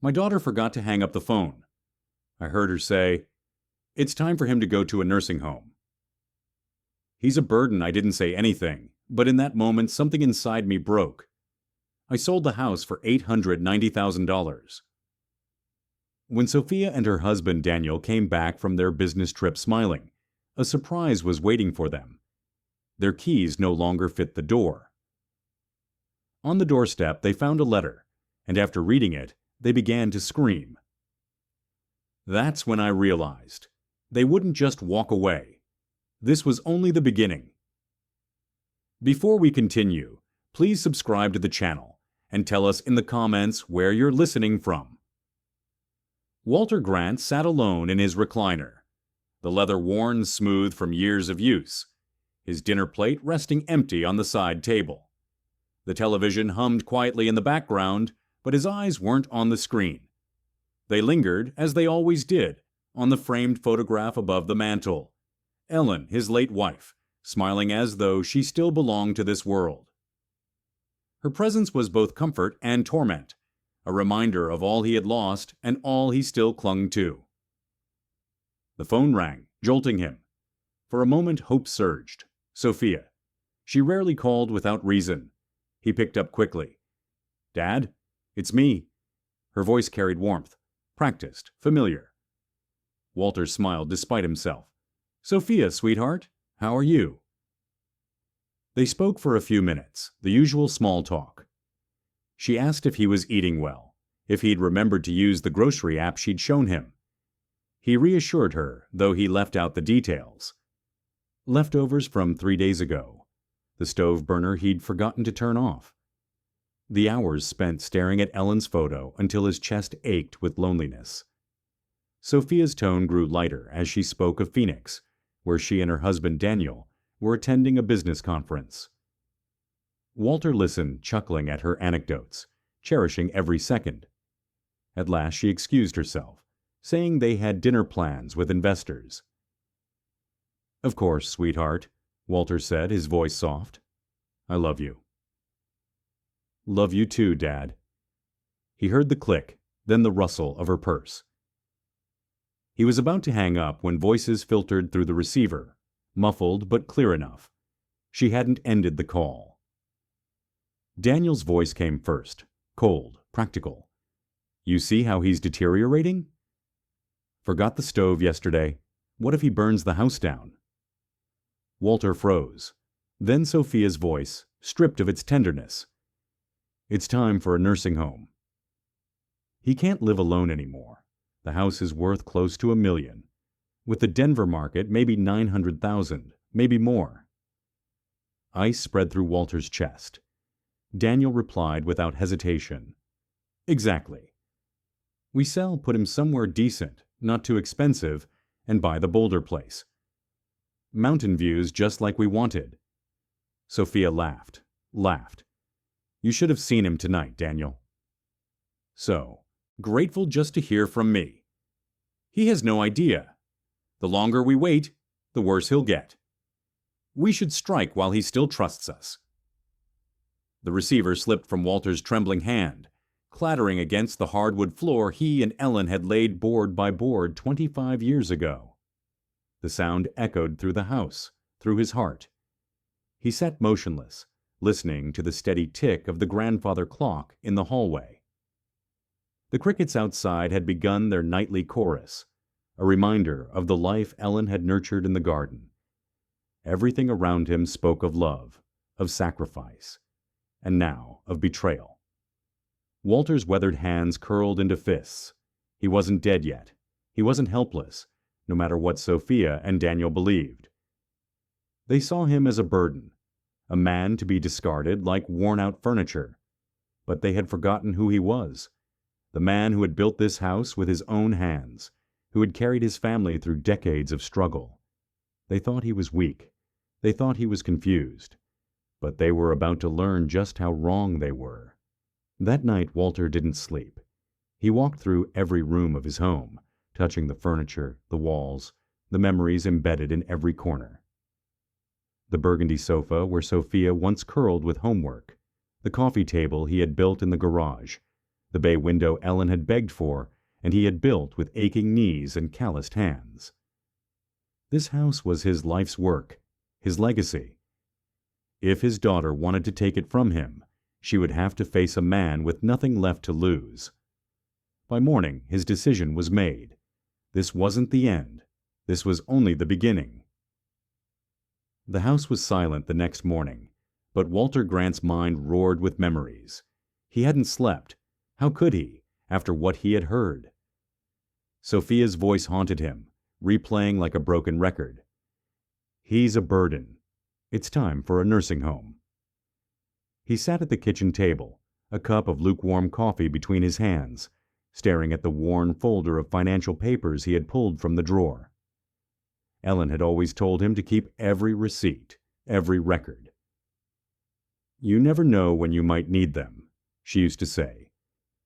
My daughter forgot to hang up the phone. I heard her say, "It's time for him to go to a nursing home." He's a burden. I didn't say anything, but in that moment something inside me broke. I sold the house for $890,000. When Sophia and her husband Daniel came back from their business trip smiling, a surprise was waiting for them. Their keys no longer fit the door. On the doorstep they found a letter, and after reading it, they began to scream. That's when I realized they wouldn't just walk away. This was only the beginning. Before we continue, please subscribe to the channel and tell us in the comments where you're listening from. Walter Grant sat alone in his recliner, the leather worn smooth from years of use, his dinner plate resting empty on the side table. The television hummed quietly in the background, but his eyes weren't on the screen. They lingered, as they always did, on the framed photograph above the mantel. Ellen, his late wife, smiling as though she still belonged to this world. Her presence was both comfort and torment, a reminder of all he had lost and all he still clung to. The phone rang, jolting him. For a moment hope surged. Sophia. She rarely called without reason. He picked up quickly. "Dad? It's me." Her voice carried warmth, practiced, familiar. Walter smiled despite himself. "Sophia, sweetheart, how are you?" They spoke for a few minutes, the usual small talk. She asked if he was eating well, if he'd remembered to use the grocery app she'd shown him. He reassured her, though he left out the details. Leftovers from 3 days ago. The stove burner he'd forgotten to turn off. The hours spent staring at Ellen's photo until his chest ached with loneliness. Sophia's tone grew lighter as she spoke of Phoenix, where she and her husband Daniel were attending a business conference. Walter listened, chuckling at her anecdotes, cherishing every second. At last she excused herself, saying they had dinner plans with investors. "Of course, sweetheart," Walter said, his voice soft. "I love you." "Love you too, Dad." He heard the click, then the rustle of her purse. He was about to hang up when voices filtered through the receiver, muffled but clear enough. She hadn't ended the call. Daniel's voice came first, cold, practical. "You see how he's deteriorating? Forgot the stove yesterday. What if he burns the house down?" Walter froze. Then Sophia's voice, stripped of its tenderness. "It's time for a nursing home. He can't live alone anymore. The house is worth close to $1 million. With the Denver market, maybe 900,000, maybe more." Ice spread through Walter's chest. Daniel replied without hesitation. "Exactly. We sell, put him somewhere decent, not too expensive, and buy the Boulder place. Mountain views just like we wanted." Sophia laughed. "You should have seen him tonight, Daniel." "So, grateful just to hear from me. He has no idea. The longer we wait, the worse he'll get. We should strike while he still trusts us." The receiver slipped from Walter's trembling hand, clattering against the hardwood floor he and Ellen had laid board by board 25 years ago. The sound echoed through the house, through his heart. He sat motionless, listening to the steady tick of the grandfather clock in the hallway. The crickets outside had begun their nightly chorus, a reminder of the life Ellen had nurtured in the garden. Everything around him spoke of love, of sacrifice, and now of betrayal. Walter's weathered hands curled into fists. He wasn't dead yet. He wasn't helpless, no matter what Sophia and Daniel believed. They saw him as a burden, a man to be discarded like worn-out furniture. But they had forgotten who he was, the man who had built this house with his own hands, who had carried his family through decades of struggle. They thought he was weak. They thought he was confused. But they were about to learn just how wrong they were. That night Walter didn't sleep. He walked through every room of his home, touching the furniture, the walls, the memories embedded in every corner. The burgundy sofa where Sophia once curled with homework, the coffee table he had built in the garage, the bay window Ellen had begged for and he had built with aching knees and calloused hands. This house was his life's work, his legacy. If his daughter wanted to take it from him, she would have to face a man with nothing left to lose. By morning, his decision was made. This wasn't the end. This was only the beginning. The house was silent the next morning, but Walter Grant's mind roared with memories. He hadn't slept. How could he, after what he had heard? Sophia's voice haunted him, replaying like a broken record. He's a burden. It's time for a nursing home. He sat at the kitchen table, a cup of lukewarm coffee between his hands, staring at the worn folder of financial papers he had pulled from the drawer. Ellen had always told him to keep every receipt, every record. "You never know when you might need them," she used to say.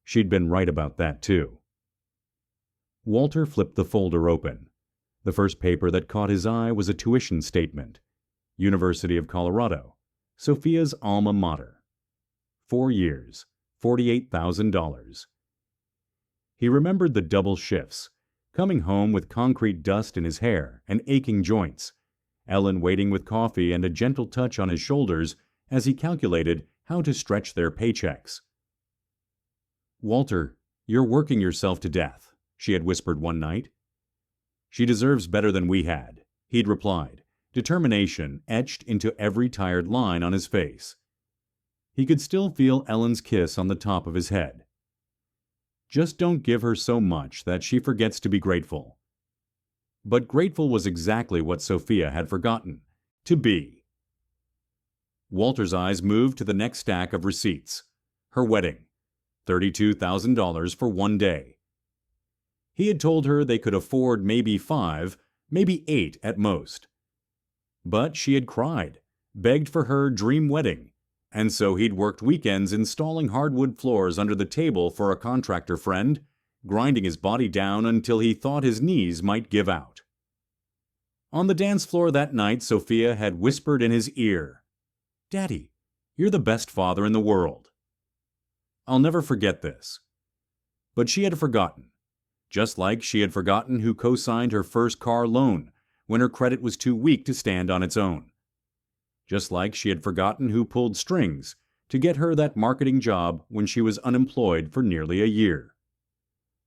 She'd been right about that, too. Walter flipped the folder open. The first paper that caught his eye was a tuition statement. University of Colorado, Sophia's alma mater. 4 years, $48,000. He remembered the double shifts, coming home with concrete dust in his hair and aching joints, Ellen waiting with coffee and a gentle touch on his shoulders as he calculated how to stretch their paychecks. "Walter, you're working yourself to death," she had whispered one night. "She deserves better than we had," he'd replied, determination etched into every tired line on his face. He could still feel Ellen's kiss on the top of his head. Just don't give her so much that she forgets to be grateful. But grateful was exactly what Sophia had forgotten to be. Walter's eyes moved to the next stack of receipts. Her wedding. $32,000 for one day. He had told her they could afford maybe 5, maybe 8 at most. But she had cried, begged for her dream wedding, and so he'd worked weekends installing hardwood floors under the table for a contractor friend, grinding his body down until he thought his knees might give out. On the dance floor that night, Sophia had whispered in his ear, "Daddy, you're the best father in the world." I'll never forget this. But she had forgotten, just like she had forgotten who co-signed her first car loan when her credit was too weak to stand on its own. Just like she had forgotten who pulled strings to get her that marketing job when she was unemployed for nearly a year.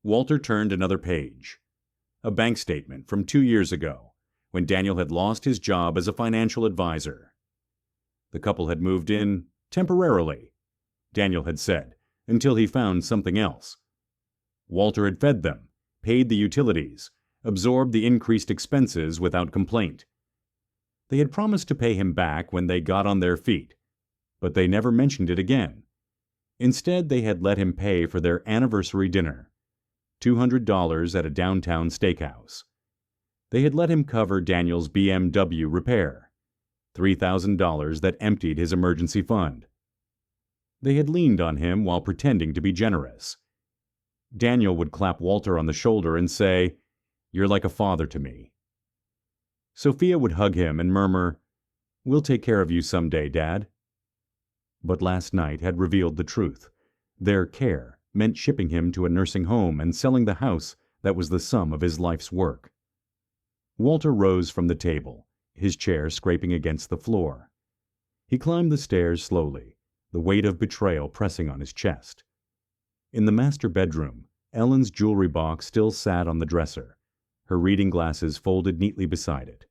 Walter turned another page. A bank statement from 2 years ago, when Daniel had lost his job as a financial advisor. The couple had moved in temporarily, Daniel had said, until he found something else. Walter had fed them, paid the utilities, absorbed the increased expenses without complaint. They had promised to pay him back when they got on their feet, but they never mentioned it again. Instead, they had let him pay for their anniversary dinner, $200 at a downtown steakhouse. They had let him cover Daniel's BMW repair, $3,000 that emptied his emergency fund. They had leaned on him while pretending to be generous. Daniel would clap Walter on the shoulder and say, "You're like a father to me." Sophia would hug him and murmur, "We'll take care of you someday, Dad." But last night had revealed the truth. Their care meant shipping him to a nursing home and selling the house that was the sum of his life's work. Walter rose from the table, his chair scraping against the floor. He climbed the stairs slowly, the weight of betrayal pressing on his chest. In the master bedroom, Ellen's jewelry box still sat on the dresser, her reading glasses folded neatly beside it.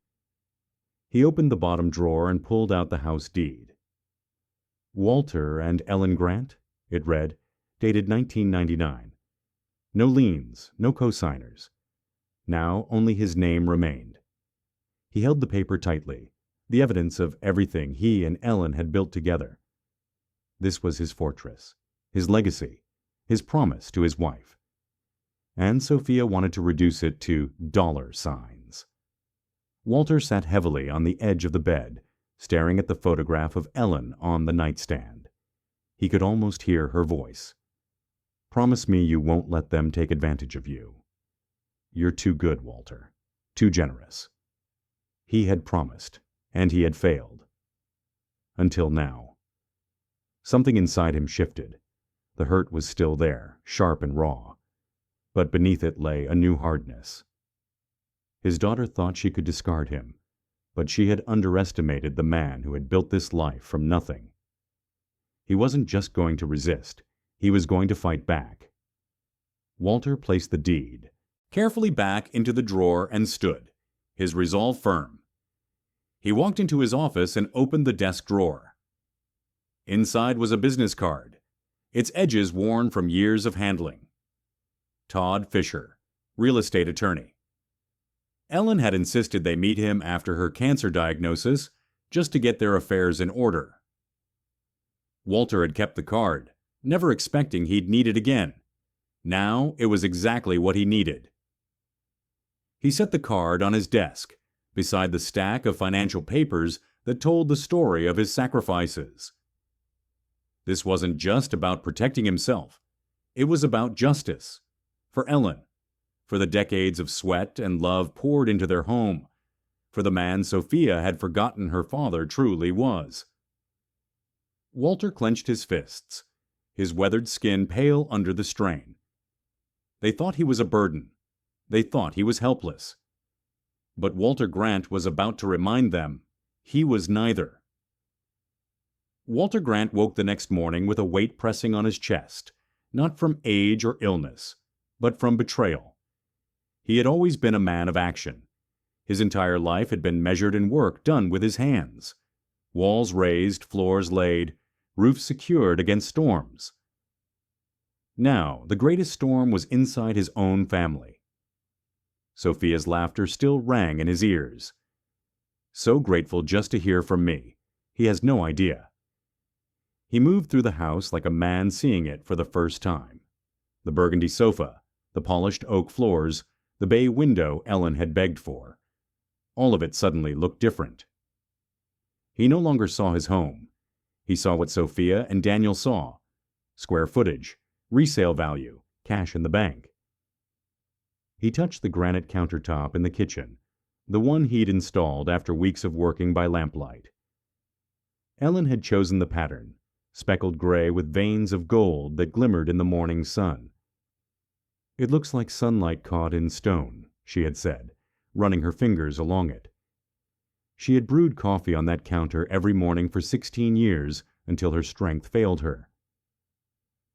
He opened the bottom drawer and pulled out the house deed. "Walter and Ellen Grant," it read, dated 1999. No liens, no cosigners. Now only his name remained. He held the paper tightly, the evidence of everything he and Ellen had built together. This was his fortress, his legacy, his promise to his wife. And Sophia wanted to reduce it to dollar signs. Walter sat heavily on the edge of the bed, staring at the photograph of Ellen on the nightstand. He could almost hear her voice. "Promise me you won't let them take advantage of you. You're too good, Walter. Too generous." He had promised, and he had failed. Until now. Something inside him shifted. The hurt was still there, sharp and raw, but beneath it lay a new hardness. His daughter thought she could discard him, but she had underestimated the man who had built this life from nothing. He wasn't just going to resist, he was going to fight back. Walter placed the deed carefully back into the drawer and stood, his resolve firm. He walked into his office and opened the desk drawer. Inside was a business card, its edges worn from years of handling. Todd Fisher, real estate attorney. Ellen had insisted they meet him after her cancer diagnosis just to get their affairs in order. Walter had kept the card, never expecting he'd need it again. Now it was exactly what he needed. He set the card on his desk, beside the stack of financial papers that told the story of his sacrifices. This wasn't just about protecting himself. It was about justice. For Ellen, for the decades of sweat and love poured into their home, for the man Sophia had forgotten her father truly was. Walter clenched his fists, his weathered skin pale under the strain. They thought he was a burden. They thought he was helpless. But Walter Grant was about to remind them he was neither. Walter Grant woke the next morning with a weight pressing on his chest, not from age or illness, but from betrayal. He had always been a man of action. His entire life had been measured in work done with his hands. Walls raised, floors laid, roofs secured against storms. Now, the greatest storm was inside his own family. Sophia's laughter still rang in his ears. So grateful just to hear from me. He has no idea. He moved through the house like a man seeing it for the first time. The burgundy sofa, the polished oak floors, the bay window Ellen had begged for. All of it suddenly looked different. He no longer saw his home. He saw what Sophia and Daniel saw: square footage, resale value, cash in the bank. He touched the granite countertop in the kitchen, the one he'd installed after weeks of working by lamplight. Ellen had chosen the pattern, speckled gray with veins of gold that glimmered in the morning sun. "It looks like sunlight caught in stone," she had said, running her fingers along it. She had brewed coffee on that counter every morning for 16 years until her strength failed her.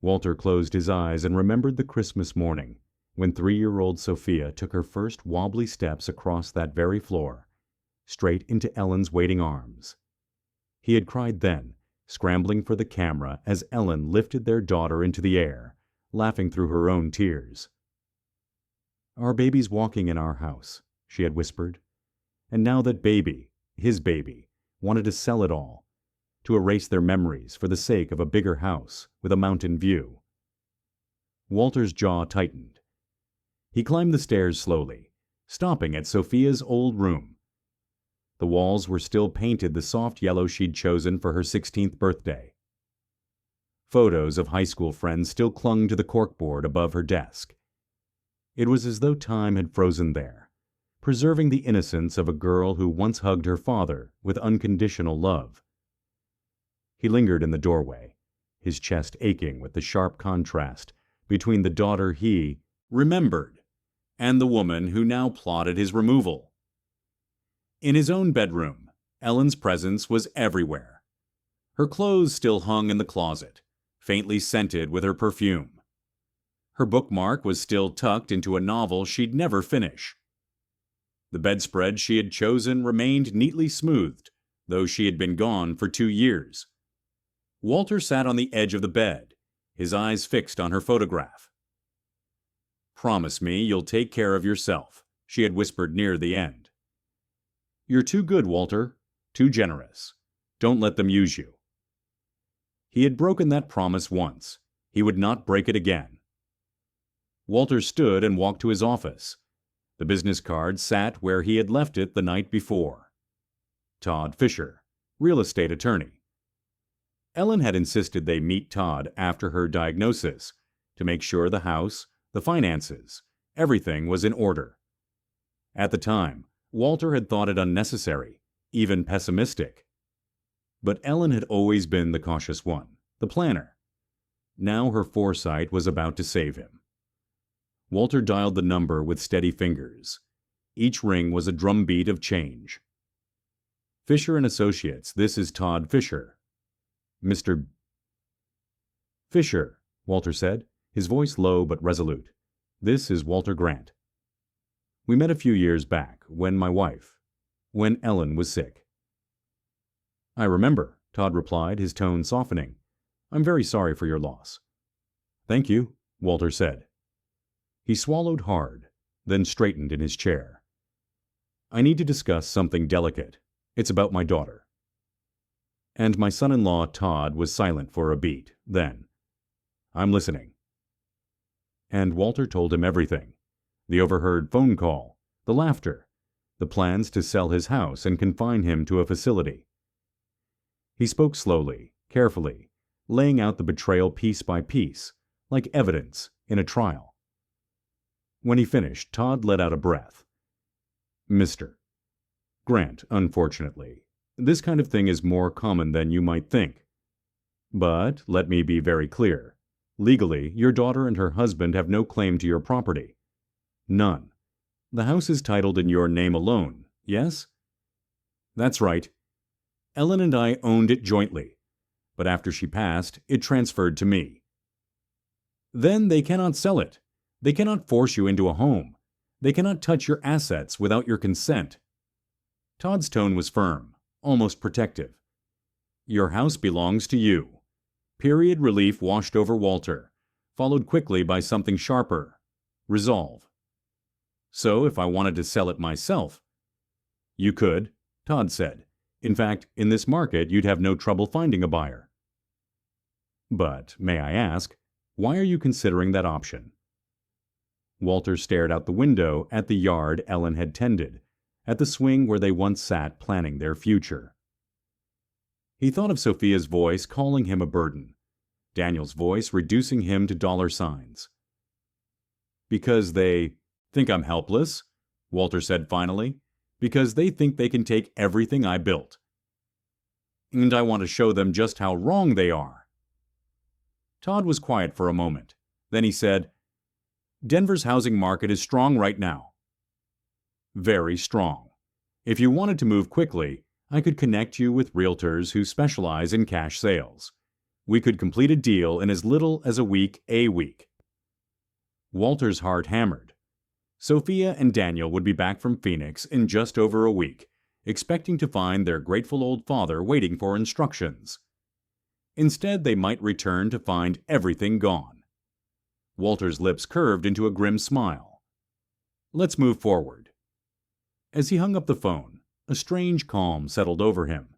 Walter closed his eyes and remembered the Christmas morning, when 3-year-old Sophia took her first wobbly steps across that very floor, straight into Ellen's waiting arms. He had cried then, scrambling for the camera as Ellen lifted their daughter into the air, laughing through her own tears. "Our baby's walking in our house," she had whispered. And now that baby, his baby, wanted to sell it all, to erase their memories for the sake of a bigger house with a mountain view. Walter's jaw tightened. He climbed the stairs slowly, stopping at Sophia's old room. The walls were still painted the soft yellow she'd chosen for her 16th birthday. Photos of high school friends still clung to the corkboard above her desk. It was as though time had frozen there, preserving the innocence of a girl who once hugged her father with unconditional love. He lingered in the doorway, his chest aching with the sharp contrast between the daughter he remembered and the woman who now plotted his removal. In his own bedroom, Ellen's presence was everywhere. Her clothes still hung in the closet, faintly scented with her perfume. Her bookmark was still tucked into a novel she'd never finish. The bedspread she had chosen remained neatly smoothed, though she had been gone for 2 years. Walter sat on the edge of the bed, his eyes fixed on her photograph. "Promise me you'll take care of yourself," she had whispered near the end. "You're too good, Walter, too generous. Don't let them use you." He had broken that promise once. He would not break it again. Walter stood and walked to his office. The business card sat where he had left it the night before. Todd Fisher, real estate attorney. Ellen had insisted they meet Todd after her diagnosis to make sure the house, the finances, everything was in order. At the time, Walter had thought it unnecessary, even pessimistic. But Ellen had always been the cautious one, the planner. Now her foresight was about to save him. Walter dialed the number with steady fingers. Each ring was a drumbeat of change. Fisher and Associates, this is Todd Fisher. Mr. Fisher, Walter said, his voice low but resolute. This is Walter Grant. We met a few years back, when Ellen was sick. I remember, Todd replied, his tone softening. I'm very sorry for your loss. Thank you, Walter said. He swallowed hard, then straightened in his chair. I need to discuss something delicate. It's about my daughter. And my son-in-law, Todd, was silent for a beat. Then, I'm listening. And Walter told him everything. The overheard phone call, the laughter, the plans to sell his house and confine him to a facility. He spoke slowly, carefully, laying out the betrayal piece by piece, like evidence in a trial. When he finished, Todd let out a breath. Mr. Grant, unfortunately, this kind of thing is more common than you might think. But let me be very clear. Legally, your daughter and her husband have no claim to your property. None. The house is titled in your name alone, yes? That's right. Ellen and I owned it jointly, but after she passed, it transferred to me. Then they cannot sell it. They cannot force you into a home. They cannot touch your assets without your consent. Todd's tone was firm, almost protective. Your house belongs to you. Period relief washed over Walter, followed quickly by something sharper. Resolve. So if I wanted to sell it myself, you could, Todd said. In fact, in this market, you'd have no trouble finding a buyer. But, may I ask, why are you considering that option? Walter stared out the window at the yard Ellen had tended, at the swing where they once sat planning their future. He thought of Sophia's voice calling him a burden, Daniel's voice reducing him to dollar signs. Because they think I'm helpless, Walter said finally, because they think they can take everything I built. And I want to show them just how wrong they are. Todd was quiet for a moment. Then he said, Denver's housing market is strong right now. Very strong. If you wanted to move quickly, I could connect you with realtors who specialize in cash sales. We could complete a deal in as little as a week. Walter's heart hammered. Sophia and Daniel would be back from Phoenix in just over a week, expecting to find their grateful old father waiting for instructions. Instead, they might return to find everything gone. Walter's lips curved into a grim smile. Let's move forward. As he hung up the phone, a strange calm settled over him.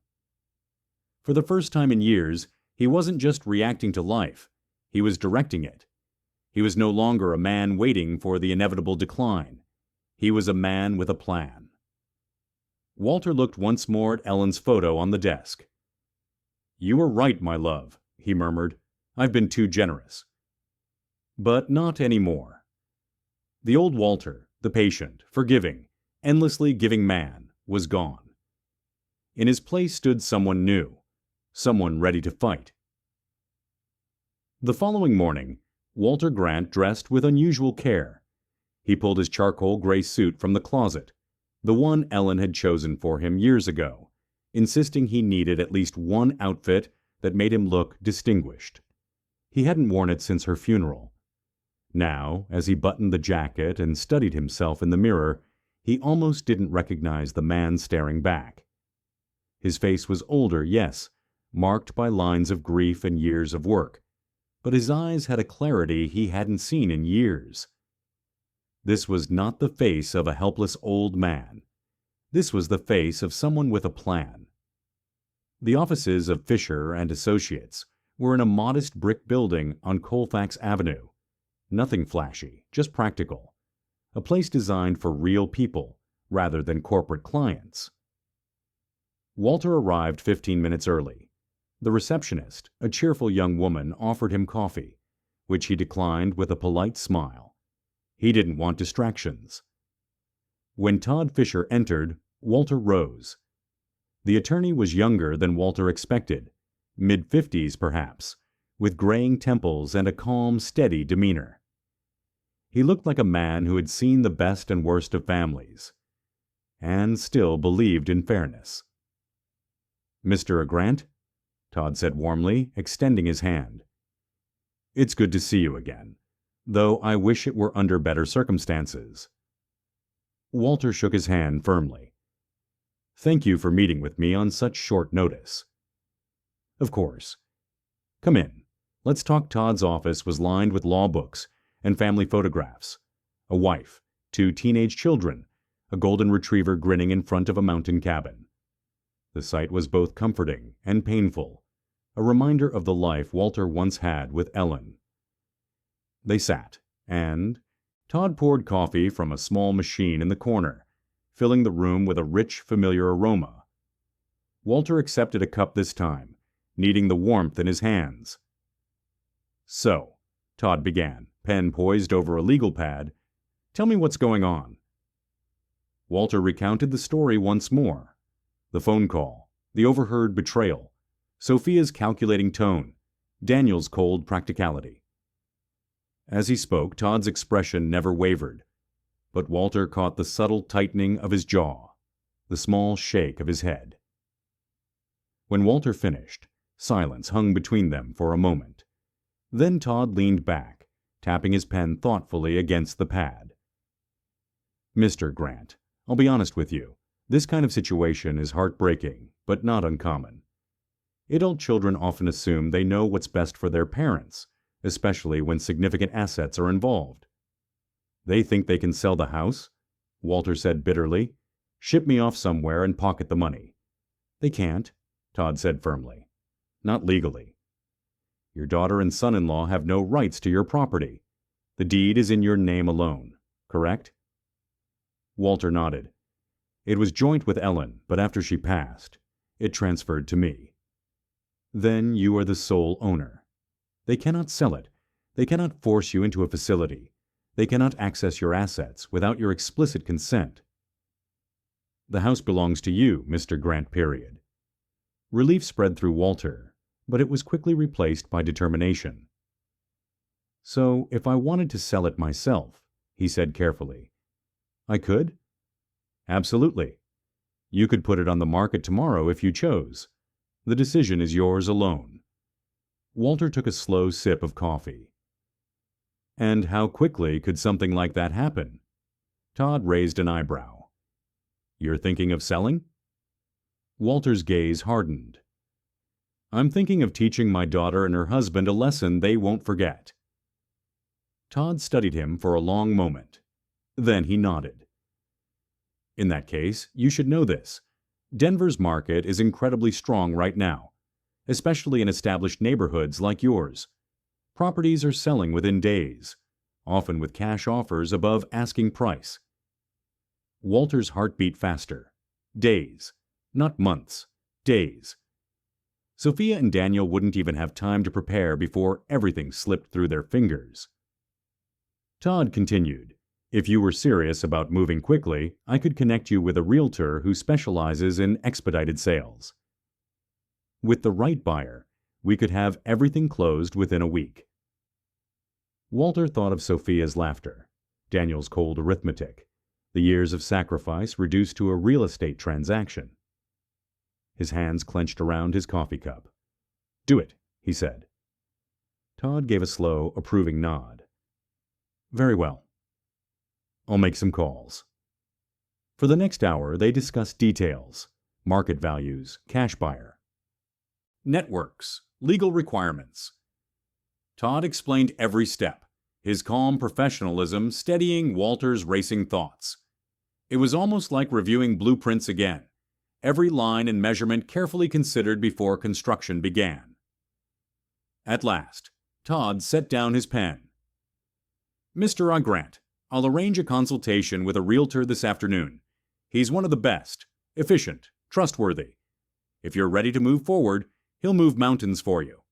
For the first time in years, he wasn't just reacting to life, he was directing it. He was no longer a man waiting for the inevitable decline. He was a man with a plan. Walter looked once more at Ellen's photo on the desk. You were right, my love, he murmured. I've been too generous. But not anymore. The old Walter, the patient, forgiving, endlessly giving man, was gone. In his place stood someone new, someone ready to fight. The following morning, Walter Grant dressed with unusual care. He pulled his charcoal gray suit from the closet, the one Ellen had chosen for him years ago, insisting he needed at least one outfit that made him look distinguished. He hadn't worn it since her funeral. Now, as he buttoned the jacket and studied himself in the mirror, he almost didn't recognize the man staring back. His face was older, yes, marked by lines of grief and years of work, but his eyes had a clarity he hadn't seen in years. This was not the face of a helpless old man. This was the face of someone with a plan. The offices of Fisher and Associates were in a modest brick building on Colfax Avenue. Nothing flashy, just practical. A place designed for real people rather than corporate clients. Walter arrived 15 minutes early. The receptionist, a cheerful young woman, offered him coffee, which he declined with a polite smile. He didn't want distractions. When Todd Fisher entered, Walter rose. The attorney was younger than Walter expected, mid-50s perhaps, with graying temples and a calm, steady demeanor. He looked like a man who had seen the best and worst of families, and still believed in fairness. "Mr. Grant?" Todd said warmly, extending his hand. "It's good to see you again, though I wish it were under better circumstances." Walter shook his hand firmly. "Thank you for meeting with me on such short notice." "Of course. Come in. Let's talk." Todd's office was lined with law books and family photographs. A wife, 2 teenage children, a golden retriever grinning in front of a mountain cabin. The sight was both comforting and painful, a reminder of the life Walter once had with Ellen. They sat, and Todd poured coffee from a small machine in the corner, filling the room with a rich, familiar aroma. Walter accepted a cup this time, needing the warmth in his hands. "So," Todd began, pen poised over a legal pad, "tell me what's going on." Walter recounted the story once more. The phone call, the overheard betrayal, Sophia's calculating tone, Daniel's cold practicality. As he spoke, Todd's expression never wavered, but Walter caught the subtle tightening of his jaw, the small shake of his head. When Walter finished, silence hung between them for a moment. Then Todd leaned back, tapping his pen thoughtfully against the pad. "Mr. Grant, I'll be honest with you. This kind of situation is heartbreaking, but not uncommon. Adult children often assume they know what's best for their parents, especially when significant assets are involved. They think they can sell the house," Walter said bitterly, "ship me off somewhere and pocket the money." "They can't," Todd said firmly. "Not legally. Your daughter and son-in-law have no rights to your property. The deed is in your name alone, correct?" Walter nodded. "It was joint with Ellen, but after she passed, it transferred to me." "Then you are the sole owner. They cannot sell it. They cannot force you into a facility. They cannot access your assets without your explicit consent." "The house belongs to you, Mr. Grant, period." Relief spread through Walter, but it was quickly replaced by determination. "So if I wanted to sell it myself," he said carefully, "I could?" "Absolutely. You could put it on the market tomorrow if you chose. The decision is yours alone." Walter took a slow sip of coffee. "And how quickly could something like that happen?" Todd raised an eyebrow. "You're thinking of selling?" Walter's gaze hardened. "I'm thinking of teaching my daughter and her husband a lesson they won't forget." Todd studied him for a long moment. Then he nodded. "In that case, you should know this. Denver's market is incredibly strong right now, especially in established neighborhoods like yours. Properties are selling within days, often with cash offers above asking price." Walter's heart beat faster. Days, not months, days. Sophia and Daniel wouldn't even have time to prepare before everything slipped through their fingers. Todd continued, "If you were serious about moving quickly, I could connect you with a realtor who specializes in expedited sales. With the right buyer, we could have everything closed within a week." Walter thought of Sophia's laughter, Daniel's cold arithmetic, the years of sacrifice reduced to a real estate transaction. His hands clenched around his coffee cup. "Do it," he said. Todd gave a slow, approving nod. "Very well. I'll make some calls." For the next hour, they discussed details, market values, cash buyer, networks, legal requirements. Todd explained every step, his calm professionalism steadying Walter's racing thoughts. It was almost like reviewing blueprints again, every line and measurement carefully considered before construction began. At last, Todd set down his pen. "Mr. Grant, I'll arrange a consultation with a realtor this afternoon. He's one of the best, efficient, trustworthy. If you're ready to move forward, he'll move mountains for you."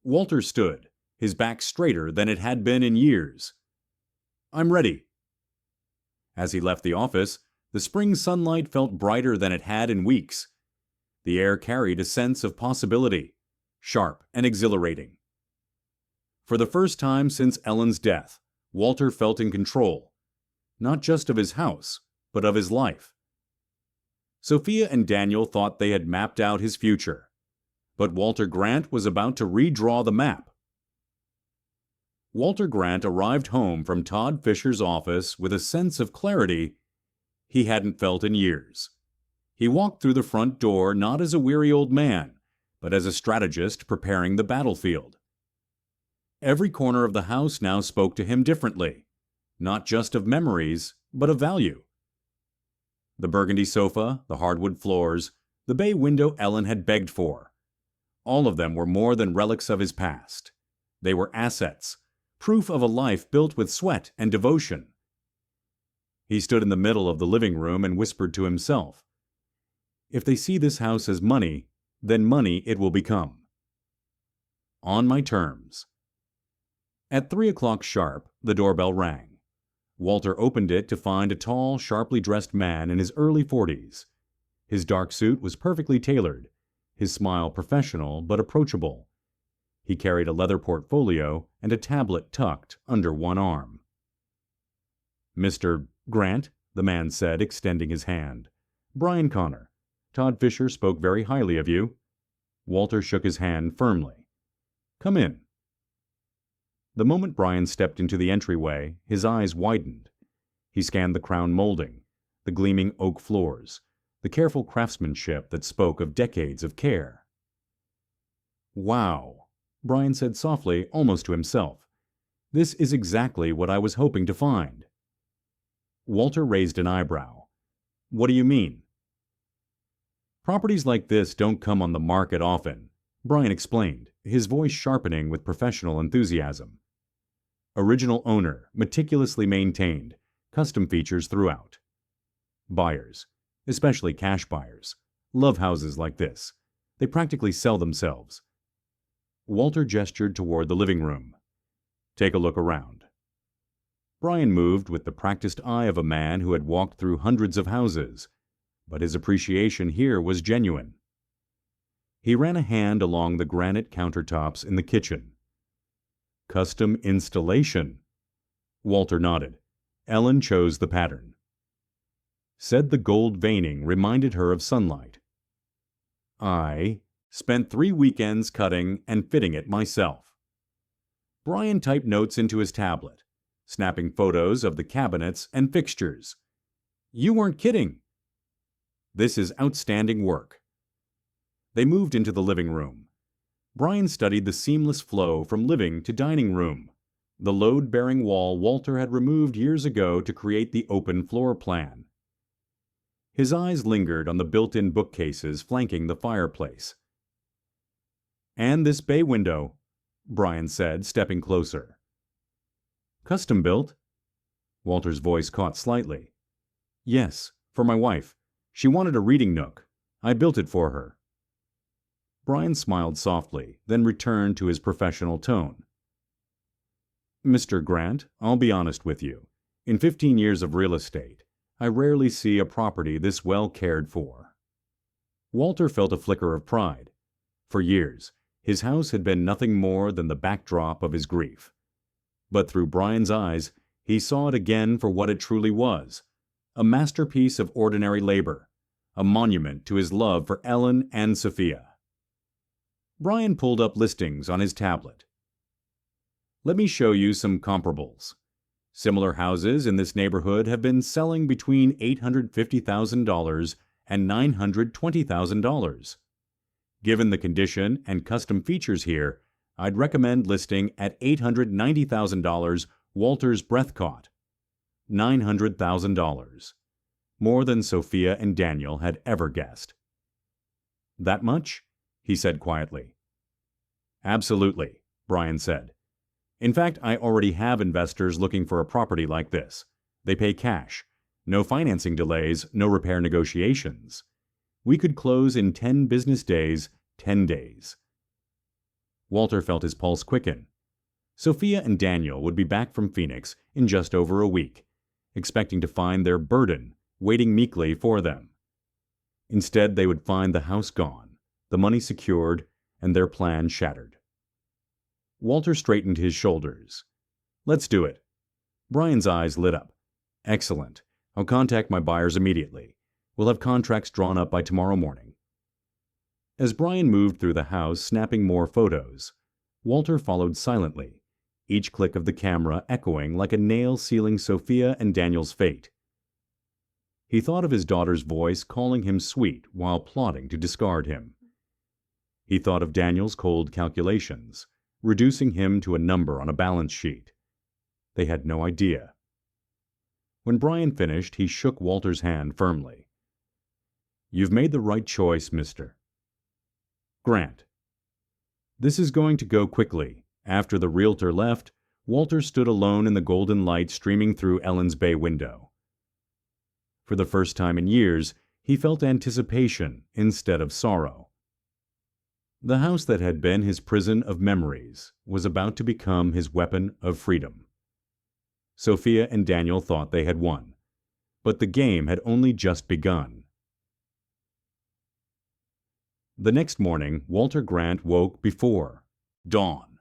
Walter stood, his back straighter than it had been in years. "I'm ready." As he left the office, the spring sunlight felt brighter than it had in weeks. The air carried a sense of possibility, sharp, and exhilarating. For the first time since Ellen's death, Walter felt in control, not just of his house, but of his life. Sophia and Daniel thought they had mapped out his future, but Walter Grant was about to redraw the map. Walter Grant arrived home from Todd Fisher's office with a sense of clarity he hadn't felt in years. He walked through the front door not as a weary old man, but as a strategist preparing the battlefield. Every corner of the house now spoke to him differently, not just of memories, but of value. The burgundy sofa, the hardwood floors, the bay window Ellen had begged for. All of them were more than relics of his past. They were assets, proof of a life built with sweat and devotion. He stood in the middle of the living room and whispered to himself, "If they see this house as money, then money it will become. On my terms." At 3 o'clock sharp, the doorbell rang. Walter opened it to find a tall, sharply dressed man in his early 40s. His dark suit was perfectly tailored, his smile professional but approachable. He carried a leather portfolio and a tablet tucked under one arm. "Mr. Grant," the man said, extending his hand. "Brian Connor. Todd Fisher spoke very highly of you." Walter shook his hand firmly. "Come in." The moment Brian stepped into the entryway, his eyes widened. He scanned the crown molding, the gleaming oak floors, the careful craftsmanship that spoke of decades of care. "Wow," Brian said softly, almost to himself. "This is exactly what I was hoping to find." Walter raised an eyebrow. "What do you mean?" "Properties like this don't come on the market often," Brian explained, his voice sharpening with professional enthusiasm. "Original owner, meticulously maintained, custom features throughout. Buyers, especially cash buyers, love houses like this. They practically sell themselves." Walter gestured toward the living room. "Take a look around." Brian moved with the practiced eye of a man who had walked through hundreds of houses, but his appreciation here was genuine. He ran a hand along the granite countertops in the kitchen. "Custom installation." Walter nodded. Ellen chose the pattern. Said the gold veining reminded her of sunlight. "I spent 3 weekends cutting and fitting it myself." Brian typed notes into his tablet, snapping photos of the cabinets and fixtures. "You weren't kidding." "This is outstanding work." They moved into the living room. Brian studied the seamless flow from living to dining room, the load-bearing wall Walter had removed years ago to create the open floor plan. His eyes lingered on the built-in bookcases flanking the fireplace. "And this bay window," Brian said, stepping closer. "Custom built?" Walter's voice caught slightly. "Yes, for my wife. She wanted a reading nook. I built it for her." Brian smiled softly, then returned to his professional tone. "Mr. Grant, I'll be honest with you. In 15 years of real estate, I rarely see a property this well cared for." Walter felt a flicker of pride. For years, his house had been nothing more than the backdrop of his grief. But through Brian's eyes, he saw it again for what it truly was, a masterpiece of ordinary labor, a monument to his love for Ellen and Sophia. Brian pulled up listings on his tablet. "Let me show you some comparables. Similar houses in this neighborhood have been selling between $850,000 and $920,000. Given the condition and custom features here, I'd recommend listing at $890,000 Walter's Breathcott. $900,000. More than Sophia and Daniel had ever guessed. "That much?" he said quietly. "Absolutely," Brian said. "In fact, I already have investors looking for a property like this. They pay cash. No financing delays, no repair negotiations. We could close in 10 business days, 10 days. Walter felt his pulse quicken. Sophia and Daniel would be back from Phoenix in just over a week, expecting to find their burden waiting meekly for them. Instead, they would find the house gone, the money secured, and their plan shattered. Walter straightened his shoulders. "Let's do it." Brian's eyes lit up. "Excellent. I'll contact my buyers immediately. We'll have contracts drawn up by tomorrow morning." As Brian moved through the house, snapping more photos, Walter followed silently, each click of the camera echoing like a nail sealing Sophia and Daniel's fate. He thought of his daughter's voice calling him sweet while plotting to discard him. He thought of Daniel's cold calculations, reducing him to a number on a balance sheet. They had no idea. When Brian finished, he shook Walter's hand firmly. "You've made the right choice, Mr. Grant." This is going to go quickly. After the realtor left, Walter stood alone in the golden light streaming through Ellen's bay window. For the first time in years, he felt anticipation instead of sorrow. The house that had been his prison of memories was about to become his weapon of freedom. Sophia and Daniel thought they had won, but the game had only just begun. The next morning, Walter Grant woke before dawn.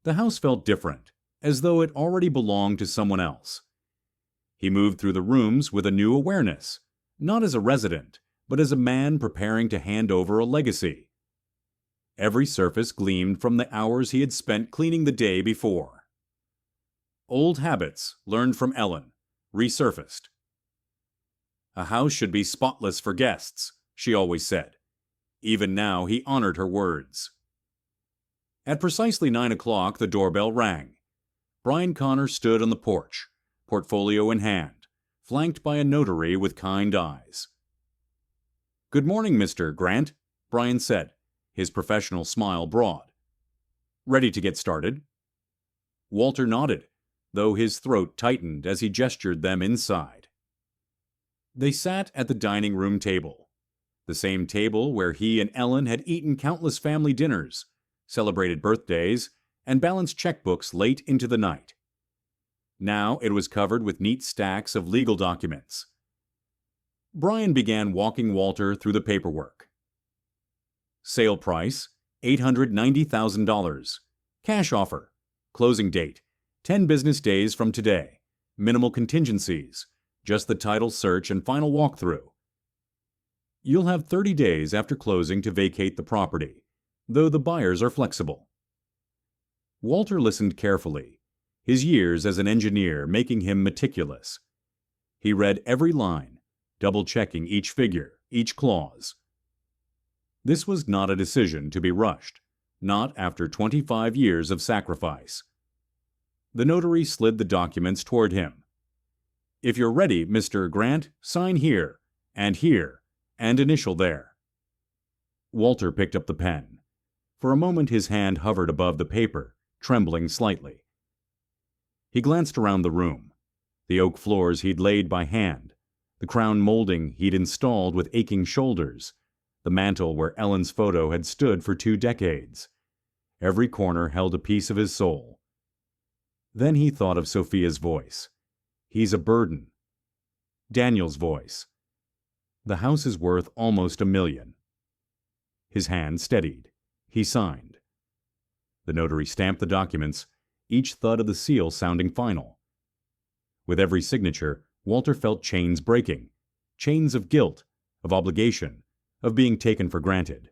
The house felt different, as though it already belonged to someone else. He moved through the rooms with a new awareness, not as a resident, but as a man preparing to hand over a legacy. Every surface gleamed from the hours he had spent cleaning the day before. Old habits, learned from Ellen, resurfaced. A house should be spotless for guests, she always said. Even now, he honored her words. At precisely 9 o'clock, the doorbell rang. Brian Connor stood on the porch, portfolio in hand, flanked by a notary with kind eyes. "Good morning, Mr. Grant," Brian said, his professional smile broad. "Ready to get started?" Walter nodded, though his throat tightened as he gestured them inside. They sat at the dining room table, the same table where he and Ellen had eaten countless family dinners, celebrated birthdays, and balanced checkbooks late into the night. Now it was covered with neat stacks of legal documents. Brian began walking Walter through the paperwork. Sale price, $890,000. Cash offer. Closing date, 10 business days from today. Minimal contingencies. Just the title search and final walkthrough. You'll have 30 days after closing to vacate the property, though the buyers are flexible. Walter listened carefully, his years as an engineer making him meticulous. He read every line, double-checking each figure, each clause. This was not a decision to be rushed, not after 25 years of sacrifice. The notary slid the documents toward him. "If you're ready, Mr. Grant, sign here, and initial there." Walter picked up the pen. For a moment his hand hovered above the paper, trembling slightly. He glanced around the room. The oak floors he'd laid by hand, the crown molding he'd installed with aching shoulders, the mantel where Ellen's photo had stood for 2 decades. Every corner held a piece of his soul. Then he thought of Sophia's voice. "He's a burden." Daniel's voice. "The house is worth almost $1 million." His hand steadied. He signed. The notary stamped the documents, each thud of the seal sounding final. With every signature, Walter felt chains breaking. Chains of guilt, of obligation, of being taken for granted.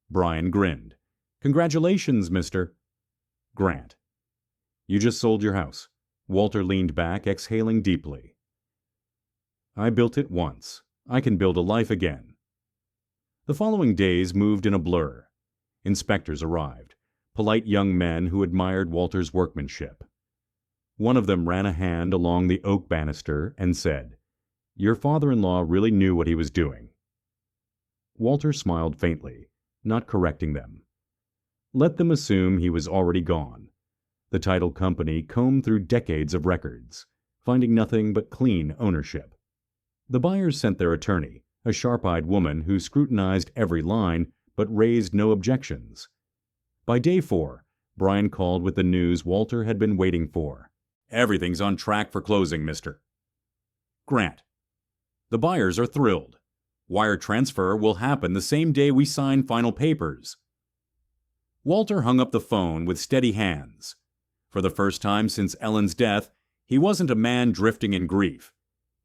Brian grinned. "Congratulations, Mr. Grant." "You just sold your house." Walter leaned back, exhaling deeply. "I built it once. I can build a life again." The following days moved in a blur. Inspectors arrived, polite young men who admired Walter's workmanship. One of them ran a hand along the oak banister and said, "Your father-in-law really knew what he was doing." Walter smiled faintly, not correcting them. Let them assume he was already gone. The title company combed through decades of records, finding nothing but clean ownership. The buyers sent their attorney, a sharp-eyed woman who scrutinized every line but raised no objections. By day 4, Brian called with the news Walter had been waiting for. "Everything's on track for closing, Mr. Grant. The buyers are thrilled. Wire transfer will happen the same day we sign final papers." Walter hung up the phone with steady hands. For the first time since Ellen's death, he wasn't a man drifting in grief.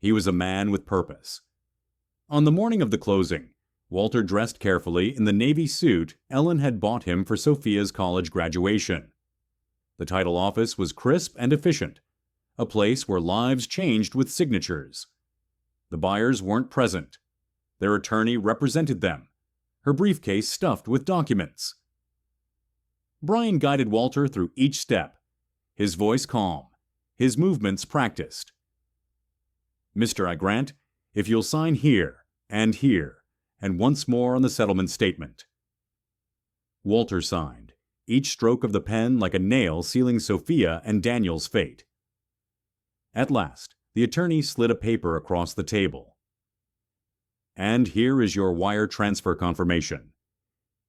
He was a man with purpose. On the morning of the closing, Walter dressed carefully in the navy suit Ellen had bought him for Sophia's college graduation. The title office was crisp and efficient, a place where lives changed with signatures. The buyers weren't present. Their attorney represented them, her briefcase stuffed with documents. Brian guided Walter through each step, his voice calm, his movements practiced. "Mr. I grant, if you'll sign here, and once more on the settlement statement." Walter signed, each stroke of the pen like a nail sealing Sophia and Daniel's fate. At last, the attorney slid a paper across the table. "And here is your wire transfer confirmation.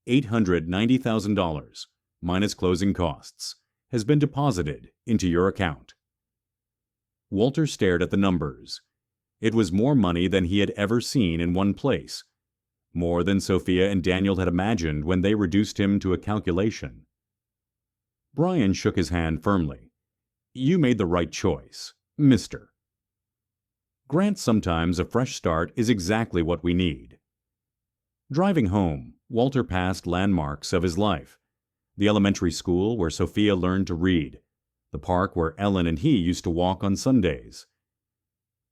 $890,000, minus closing costs, has been deposited into your account." Walter stared at the numbers. It was more money than he had ever seen in one place, more than Sophia and Daniel had imagined when they reduced him to a calculation. Brian shook his hand firmly. "You made the right choice, Mr. Grant. Sometimes a fresh start is exactly what we need." Driving home, Walter passed landmarks of his life. The elementary school where Sophia learned to read, the park where Ellen and he used to walk on Sundays.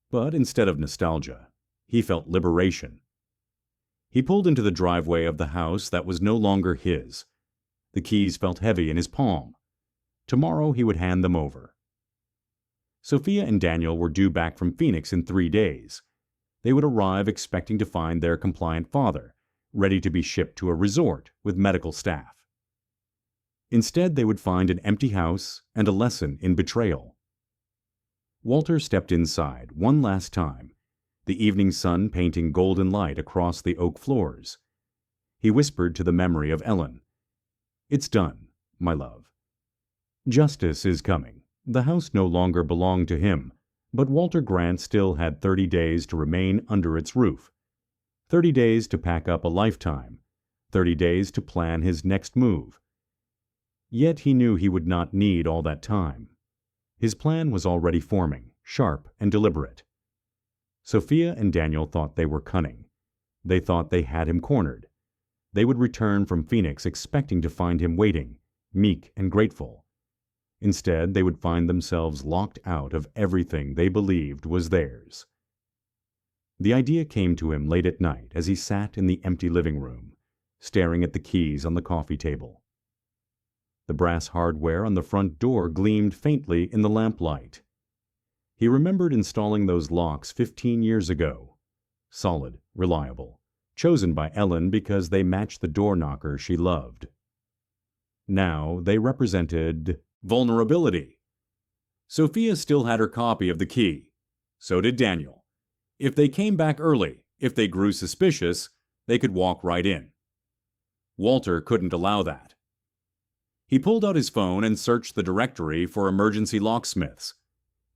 But instead of nostalgia, he felt liberation. He pulled into the driveway of the house that was no longer his. The keys felt heavy in his palm. Tomorrow he would hand them over. Sophia and Daniel were due back from Phoenix in 3 days. They would arrive expecting to find their compliant father, ready to be shipped to a resort with medical staff. Instead, they would find an empty house and a lesson in betrayal. Walter stepped inside one last time, the evening sun painting golden light across the oak floors. He whispered to the memory of Ellen, "It's done, my love. Justice is coming." The house no longer belonged to him, but Walter Grant still had 30 days to remain under its roof. 30 days to pack up a lifetime. 30 days to plan his next move. Yet he knew he would not need all that time. His plan was already forming, sharp and deliberate. Sophia and Daniel thought they were cunning. They thought they had him cornered. They would return from Phoenix expecting to find him waiting, meek and grateful. Instead, they would find themselves locked out of everything they believed was theirs. The idea came to him late at night as he sat in the empty living room, staring at the keys on the coffee table. The brass hardware on the front door gleamed faintly in the lamplight. He remembered installing those locks 15 years ago. Solid, reliable, chosen by Ellen because they matched the door knocker she loved. Now they represented vulnerability. Sophia still had her copy of the key. So did Daniel. If they came back early, if they grew suspicious, they could walk right in. Walter couldn't allow that. He pulled out his phone and searched the directory for emergency locksmiths.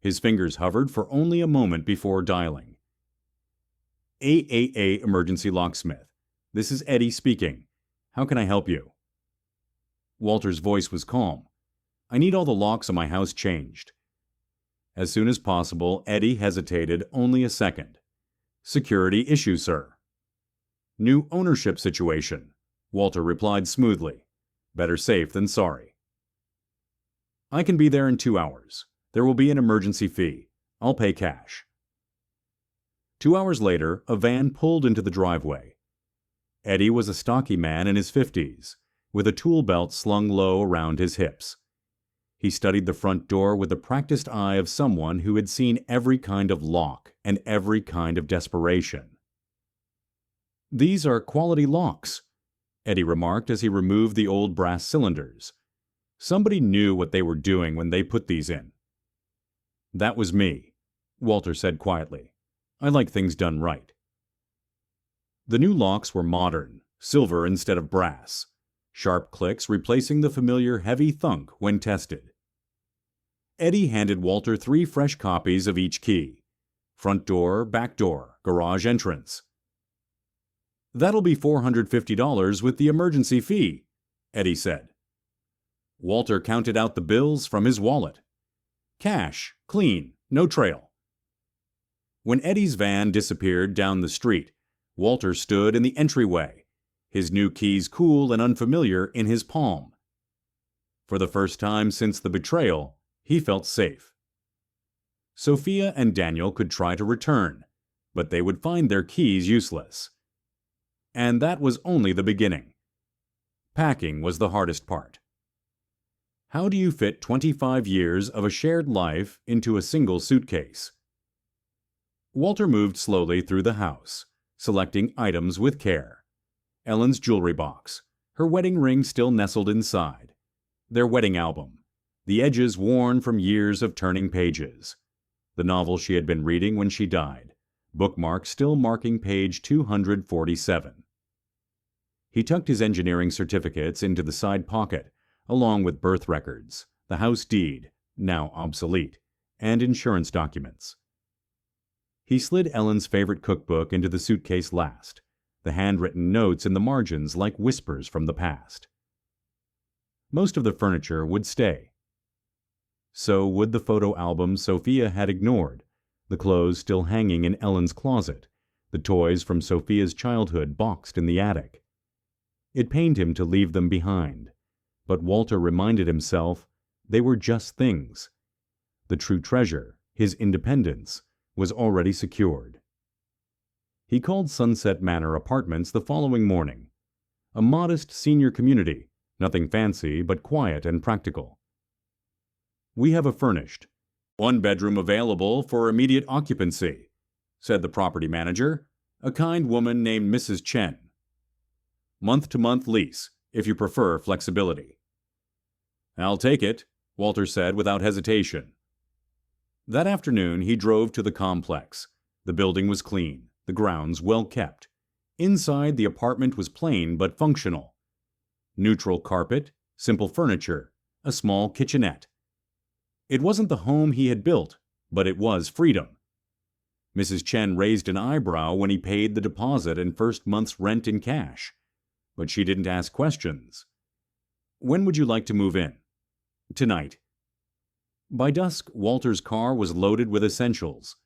His fingers hovered for only a moment before dialing. "AAA Emergency Locksmith. This is Eddie speaking. How can I help you?" Walter's voice was calm. "I need all the locks on my house changed." As soon as possible, Eddie hesitated only a second. "Security issue, sir." "New ownership situation," Walter replied smoothly. "Better safe than sorry." "I can be there in 2 hours. There will be an emergency fee. I'll pay cash." 2 hours later, a van pulled into the driveway. Eddie was a stocky man in his 50s, with a tool belt slung low around his hips. He studied the front door with the practiced eye of someone who had seen every kind of lock and every kind of desperation. "These are quality locks," Eddie remarked as he removed the old brass cylinders. "Somebody knew what they were doing when they put these in." "That was me," Walter said quietly. "I like things done right." The new locks were modern, silver instead of brass, sharp clicks replacing the familiar heavy thunk when tested. Eddie handed Walter 3 fresh copies of each key: front door, back door, garage entrance. "That'll be $450 with the emergency fee," Eddie said. Walter counted out the bills from his wallet. Cash, clean, no trail. When Eddie's van disappeared down the street, Walter stood in the entryway, his new keys cool and unfamiliar in his palm. For the first time since the betrayal, he felt safe. Sophia and Daniel could try to return, but they would find their keys useless. And that was only the beginning. Packing was the hardest part. How do you fit 25 years of a shared life into a single suitcase? Walter moved slowly through the house, selecting items with care. Ellen's jewelry box, her wedding ring still nestled inside, their wedding album, the edges worn from years of turning pages, the novel she had been reading when she died, bookmark still marking page 247. He tucked his engineering certificates into the side pocket, along with birth records, the house deed, now obsolete, and insurance documents. He slid Ellen's favorite cookbook into the suitcase last, the handwritten notes in the margins like whispers from the past. Most of the furniture would stay. So would the photo album Sophia had ignored, the clothes still hanging in Ellen's closet, the toys from Sophia's childhood boxed in the attic. It pained him to leave them behind, but Walter reminded himself they were just things. The true treasure, his independence, was already secured. He called Sunset Manor Apartments the following morning. A modest senior community, nothing fancy but quiet and practical. "We have a furnished, one bedroom available for immediate occupancy," said the property manager, a kind woman named Mrs. Chen. "Month-to-month lease, if you prefer flexibility." "I'll take it," Walter said without hesitation. That afternoon he drove to the complex. The building was clean, the grounds well kept. Inside, the apartment was plain but functional. Neutral carpet, simple furniture, a small kitchenette. It wasn't the home he had built, but it was freedom. Mrs. Chen raised an eyebrow when he paid the deposit and first month's rent in cash. But she didn't ask questions. "When would you like to move in?" "Tonight." By dusk, Walter's car was loaded with essentials.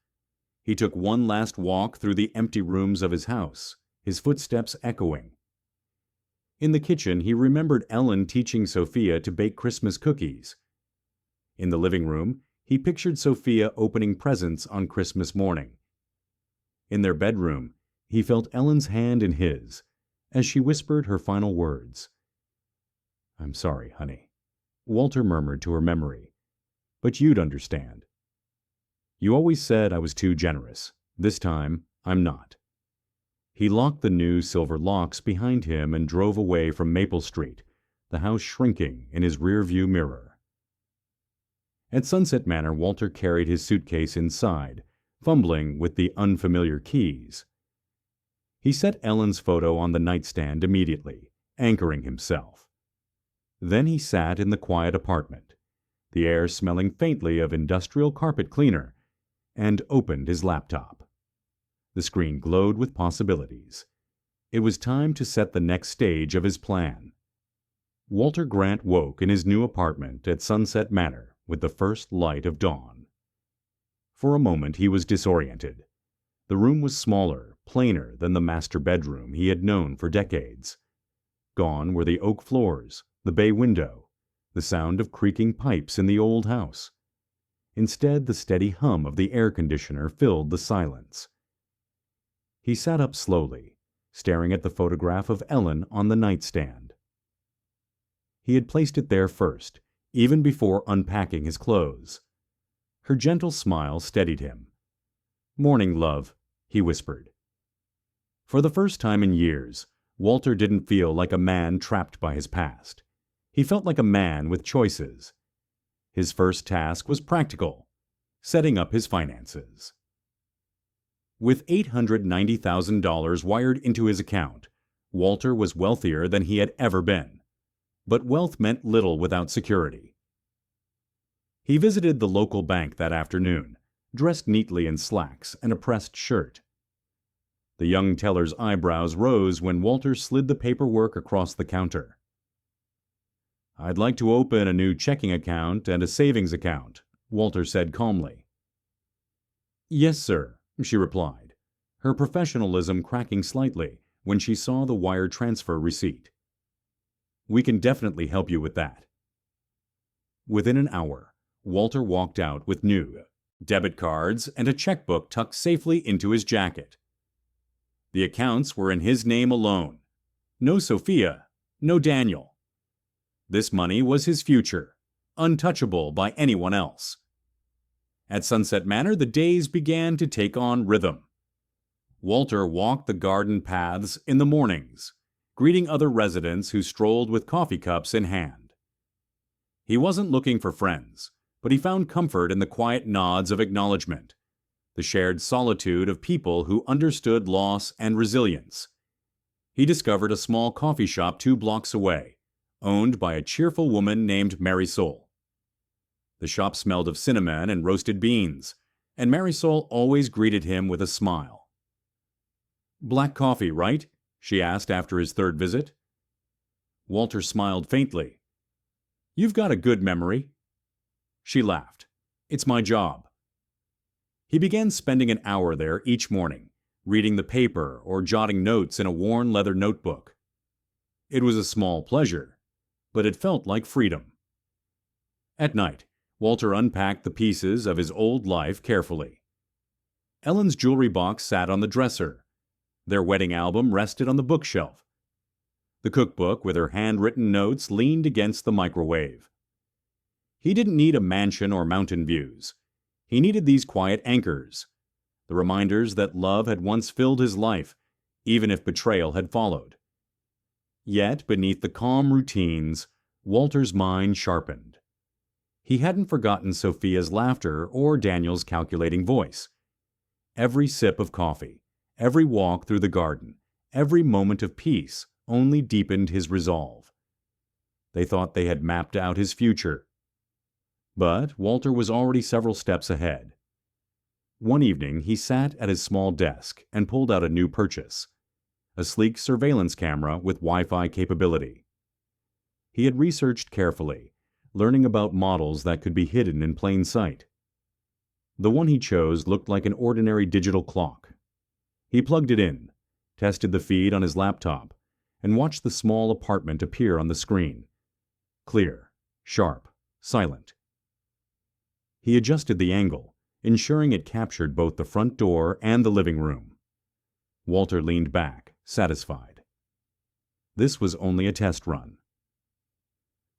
He took one last walk through the empty rooms of his house, his footsteps echoing. In the kitchen, he remembered Ellen teaching Sophia to bake Christmas cookies. In the living room, he pictured Sophia opening presents on Christmas morning. In their bedroom, he felt Ellen's hand in his, as she whispered her final words. "I'm sorry, honey," Walter murmured to her memory, "but you'd understand. You always said I was too generous. This time, I'm not." He locked the new silver locks behind him and drove away from Maple Street, the house shrinking in his rear-view mirror. At Sunset Manor, Walter carried his suitcase inside, fumbling with the unfamiliar keys. He set Ellen's photo on the nightstand immediately, anchoring himself. Then he sat in the quiet apartment, the air smelling faintly of industrial carpet cleaner, and opened his laptop. The screen glowed with possibilities. It was time to set the next stage of his plan. Walter Grant woke in his new apartment at Sunset Manor with the first light of dawn. For a moment he was disoriented. The room was smaller, plainer than the master bedroom he had known for decades. Gone were the oak floors, the bay window, the sound of creaking pipes in the old house. Instead, the steady hum of the air conditioner filled the silence. He sat up slowly, staring at the photograph of Ellen on the nightstand. He had placed it there first, even before unpacking his clothes. Her gentle smile steadied him. "Morning, love," he whispered. For the first time in years, Walter didn't feel like a man trapped by his past. He felt like a man with choices. His first task was practical, setting up his finances. With $890,000 wired into his account, Walter was wealthier than he had ever been. But wealth meant little without security. He visited the local bank that afternoon, dressed neatly in slacks and a pressed shirt. The young teller's eyebrows rose when Walter slid the paperwork across the counter. "I'd like to open a new checking account and a savings account," Walter said calmly. "Yes, sir," she replied, her professionalism cracking slightly when she saw the wire transfer receipt. "We can definitely help you with that." Within an hour, Walter walked out with new debit cards and a checkbook tucked safely into his jacket. The accounts were in his name alone. No Sophia, no Daniel. This money was his future, untouchable by anyone else. At Sunset Manor, the days began to take on rhythm. Walter walked the garden paths in the mornings, greeting other residents who strolled with coffee cups in hand. He wasn't looking for friends, but he found comfort in the quiet nods of acknowledgement, the shared solitude of people who understood loss and resilience. He discovered a small coffee shop 2 blocks away, owned by a cheerful woman named Marisol. The shop smelled of cinnamon and roasted beans, and Marisol always greeted him with a smile. "Black coffee, right?" she asked after his 3rd visit. Walter smiled faintly. "You've got a good memory." She laughed. "It's my job." He began spending an hour there each morning, reading the paper or jotting notes in a worn leather notebook. It was a small pleasure, but it felt like freedom. At night, Walter unpacked the pieces of his old life carefully. Ellen's jewelry box sat on the dresser. Their wedding album rested on the bookshelf. The cookbook with her handwritten notes leaned against the microwave. He didn't need a mansion or mountain views. He needed these quiet anchors, the reminders that love had once filled his life, even if betrayal had followed. Yet, beneath the calm routines, Walter's mind sharpened. He hadn't forgotten Sophia's laughter or Daniel's calculating voice. Every sip of coffee, every walk through the garden, every moment of peace only deepened his resolve. They thought they had mapped out his future. But Walter was already several steps ahead. One evening, he sat at his small desk and pulled out a new purchase, a sleek surveillance camera with Wi-Fi capability. He had researched carefully, learning about models that could be hidden in plain sight. The one he chose looked like an ordinary digital clock. He plugged it in, tested the feed on his laptop, and watched the small apartment appear on the screen. Clear, sharp, silent. He adjusted the angle, ensuring it captured both the front door and the living room. Walter leaned back, satisfied. This was only a test run.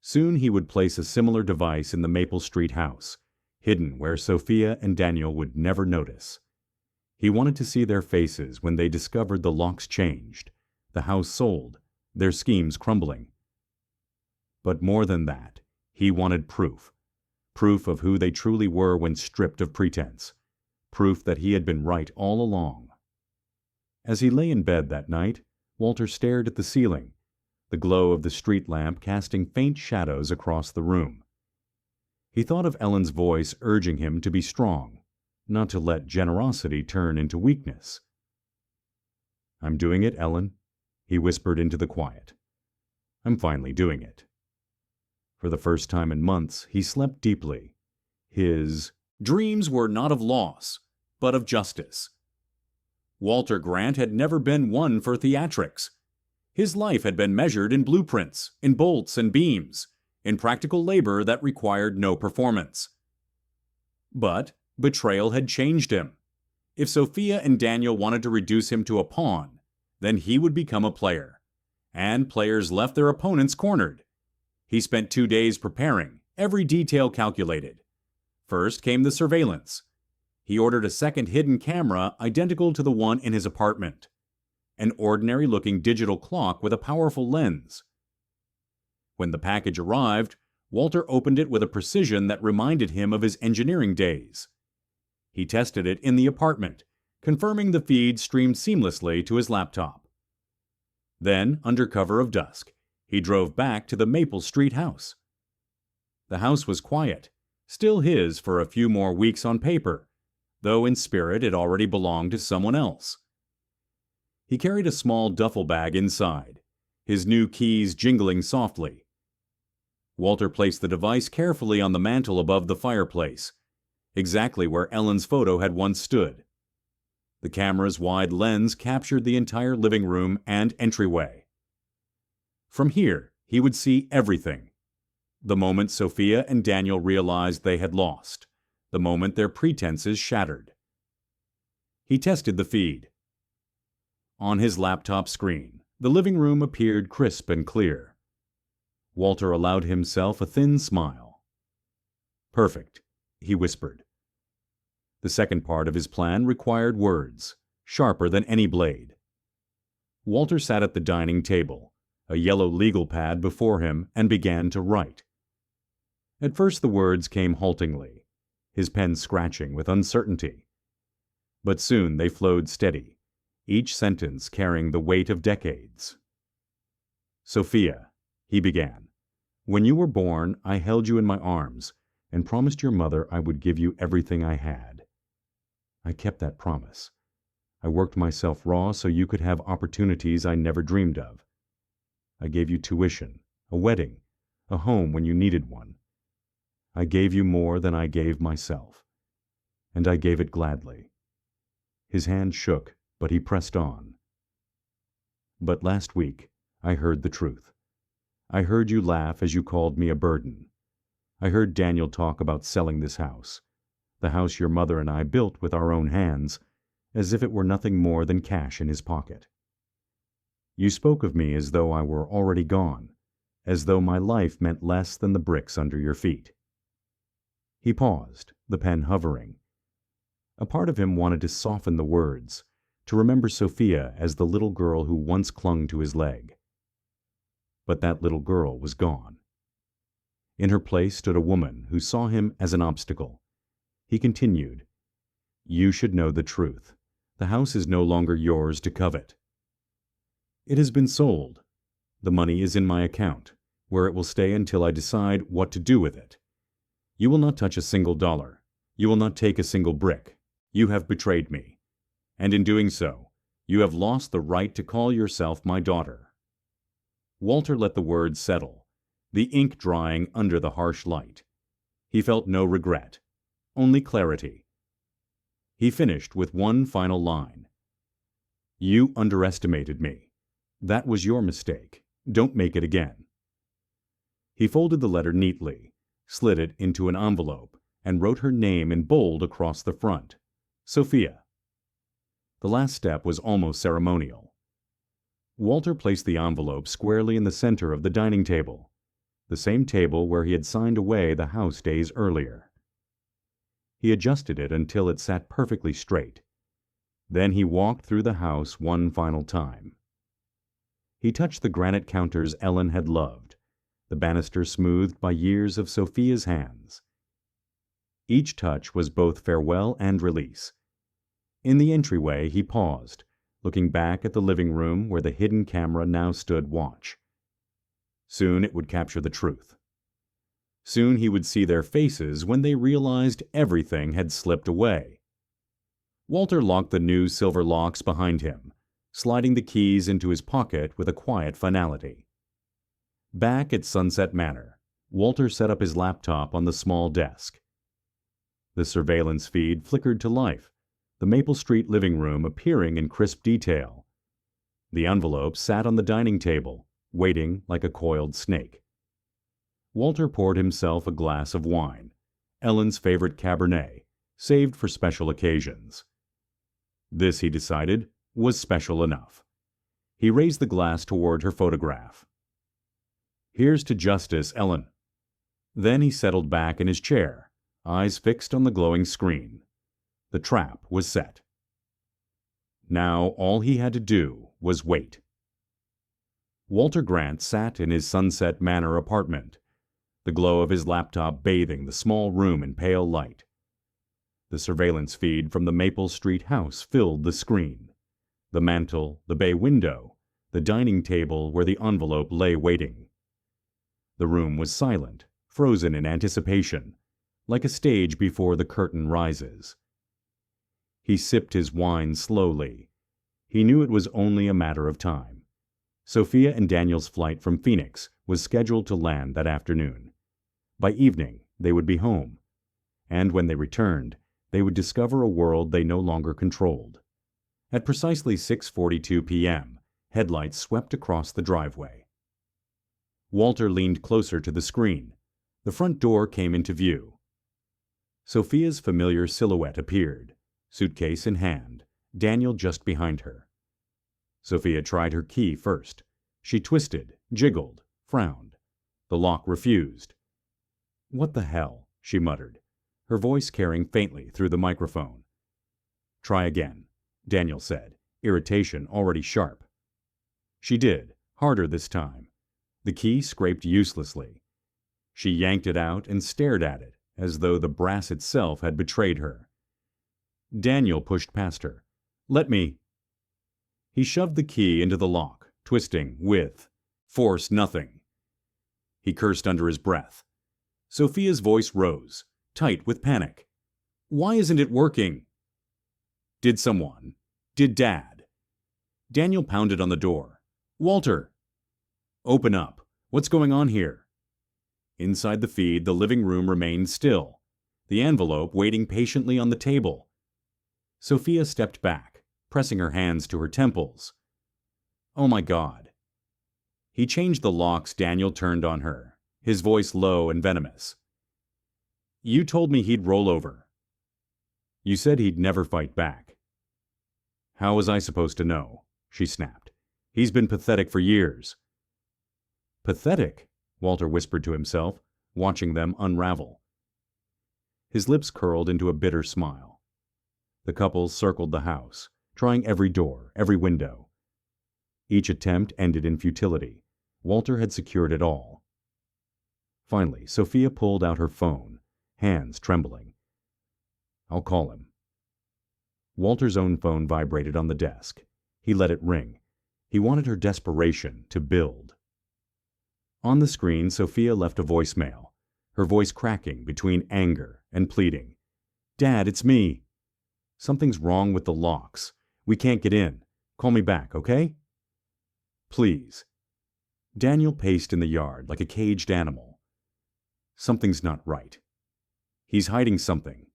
Soon he would place a similar device in the Maple Street house, hidden where Sophia and Daniel would never notice. He wanted to see their faces when they discovered the locks changed, the house sold, their schemes crumbling. But more than that, he wanted proof. Proof of who they truly were when stripped of pretense. Proof that he had been right all along. As he lay in bed that night, Walter stared at the ceiling, the glow of the street lamp casting faint shadows across the room. He thought of Ellen's voice urging him to be strong, not to let generosity turn into weakness. "I'm doing it, Ellen," he whispered into the quiet. "I'm finally doing it." For the first time in months, he slept deeply. His dreams were not of loss, but of justice. Walter Grant had never been one for theatrics. His life had been measured in blueprints, in bolts and beams, in practical labor that required no performance. But betrayal had changed him. If Sophia and Daniel wanted to reduce him to a pawn, then he would become a player. And players left their opponents cornered. He spent 2 days preparing, every detail calculated. First came the surveillance. He ordered a second hidden camera identical to the one in his apartment. An ordinary-looking digital clock with a powerful lens. When the package arrived, Walter opened it with a precision that reminded him of his engineering days. He tested it in the apartment, confirming the feed streamed seamlessly to his laptop. Then, under cover of dusk, he drove back to the Maple Street house. The house was quiet, still his for a few more weeks on paper, though in spirit it already belonged to someone else. He carried a small duffel bag inside, his new keys jingling softly. Walter placed the device carefully on the mantel above the fireplace, exactly where Ellen's photo had once stood. The camera's wide lens captured the entire living room and entryway. From here, he would see everything. The moment Sophia and Daniel realized they had lost, the moment their pretenses shattered. He tested the feed. On his laptop screen, the living room appeared crisp and clear. Walter allowed himself a thin smile. "Perfect," he whispered. The second part of his plan required words, sharper than any blade. Walter sat at the dining table, a yellow legal pad before him, and began to write. At first the words came haltingly, his pen scratching with uncertainty. But soon they flowed steady, each sentence carrying the weight of decades. "Sophia," he began, "when you were born, I held you in my arms and promised your mother I would give you everything I had. I kept that promise. I worked myself raw so you could have opportunities I never dreamed of. I gave you tuition, a wedding, a home when you needed one. I gave you more than I gave myself, and I gave it gladly." His hand shook, but he pressed on. "But last week, I heard the truth. I heard you laugh as you called me a burden. I heard Daniel talk about selling this house, the house your mother and I built with our own hands, as if it were nothing more than cash in his pocket. You spoke of me as though I were already gone, as though my life meant less than the bricks under your feet." He paused, the pen hovering. A part of him wanted to soften the words, to remember Sophia as the little girl who once clung to his leg. But that little girl was gone. In her place stood a woman who saw him as an obstacle. He continued, "You should know the truth. The house is no longer yours to covet. It has been sold. The money is in my account, where it will stay until I decide what to do with it. You will not touch a single dollar. You will not take a single brick. You have betrayed me. And in doing so, you have lost the right to call yourself my daughter." Walter let the words settle, the ink drying under the harsh light. He felt no regret, only clarity. He finished with one final line. "You underestimated me. That was your mistake. Don't make it again." He folded the letter neatly, slid it into an envelope, and wrote her name in bold across the front, Sophia. The last step was almost ceremonial. Walter placed the envelope squarely in the center of the dining table, the same table where he had signed away the house days earlier. He adjusted it until it sat perfectly straight. Then he walked through the house one final time. He touched the granite counters Ellen had loved, the banister smoothed by years of Sophia's hands. Each touch was both farewell and release. In the entryway he paused, looking back at the living room where the hidden camera now stood watch. Soon it would capture the truth. Soon he would see their faces when they realized everything had slipped away. Walter locked the new silver locks behind him, sliding the keys into his pocket with a quiet finality. Back at Sunset Manor, Walter set up his laptop on the small desk. The surveillance feed flickered to life, the Maple Street living room appearing in crisp detail. The envelope sat on the dining table, waiting like a coiled snake. Walter poured himself a glass of wine, Ellen's favorite Cabernet, saved for special occasions. This, he decided, was special enough. He raised the glass toward her photograph. "Here's to justice, Ellen." Then he settled back in his chair, eyes fixed on the glowing screen. The trap was set. Now all he had to do was wait. Walter Grant sat in his Sunset Manor apartment, the glow of his laptop bathing the small room in pale light. The surveillance feed from the Maple Street house filled the screen, the mantel, the bay window, the dining table where the envelope lay waiting. The room was silent, frozen in anticipation, like a stage before the curtain rises. He sipped his wine slowly, He knew it was only a matter of time. Sophia and Daniel's flight from Phoenix was scheduled to land that afternoon. By evening, they would be home. And when they returned, they would discover a world they no longer controlled. At precisely 6:42 p.m., headlights swept across the driveway. Walter leaned closer to the screen. The front door came into view. Sophia's familiar silhouette appeared, suitcase in hand, Daniel just behind her. Sophia tried her key first. She twisted, jiggled, frowned. The lock refused. "What the hell?" she muttered, her voice carrying faintly through the microphone. "Try again," Daniel said, irritation already sharp. She did, harder this time. The key scraped uselessly. She yanked it out and stared at it, as though the brass itself had betrayed her. Daniel pushed past her. "Let me." He shoved the key into the lock, twisting with force nothing. He cursed under his breath. Sophia's voice rose, tight with panic. "Why isn't it working?" Did Dad? Daniel pounded on the door. "Walter!" "Open up. What's going on here?" Inside the feed, the living room remained still, the envelope waiting patiently on the table. Sophia stepped back, pressing her hands to her temples. "Oh my God." He changed the locks. Daniel turned on her, his voice low and venomous. "You told me he'd roll over. You said he'd never fight back." "How was I supposed to know?" she snapped. "He's been pathetic for years." "Pathetic?" Walter whispered to himself, watching them unravel. His lips curled into a bitter smile. The couple circled the house, trying every door, every window. Each attempt ended in futility. Walter had secured it all. Finally, Sophia pulled out her phone, hands trembling. "I'll call him." Walter's own phone vibrated on the desk. He let it ring. He wanted her desperation to build. On the screen, Sophia left a voicemail, her voice cracking between anger and pleading. "Dad, it's me. Something's wrong with the locks. We can't get in. Call me back, okay?" "Please." Daniel paced in the yard like a caged animal. Something's not right. He's hiding something.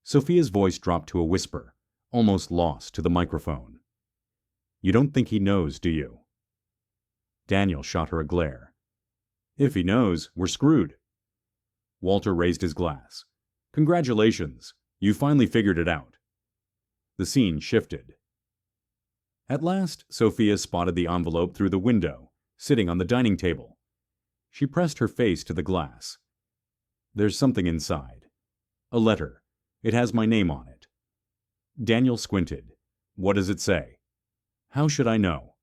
Sophia's voice dropped to a whisper, almost lost to the microphone. "You don't think he knows, do you?" Daniel shot her a glare. "If he knows, we're screwed." Walter raised his glass. "Congratulations. You finally figured it out." The scene shifted. At last, Sophia spotted the envelope through the window, sitting on the dining table. She pressed her face to the glass. "There's something inside. A letter. It has my name on it." Daniel squinted. "What does it say?" "How should I know?"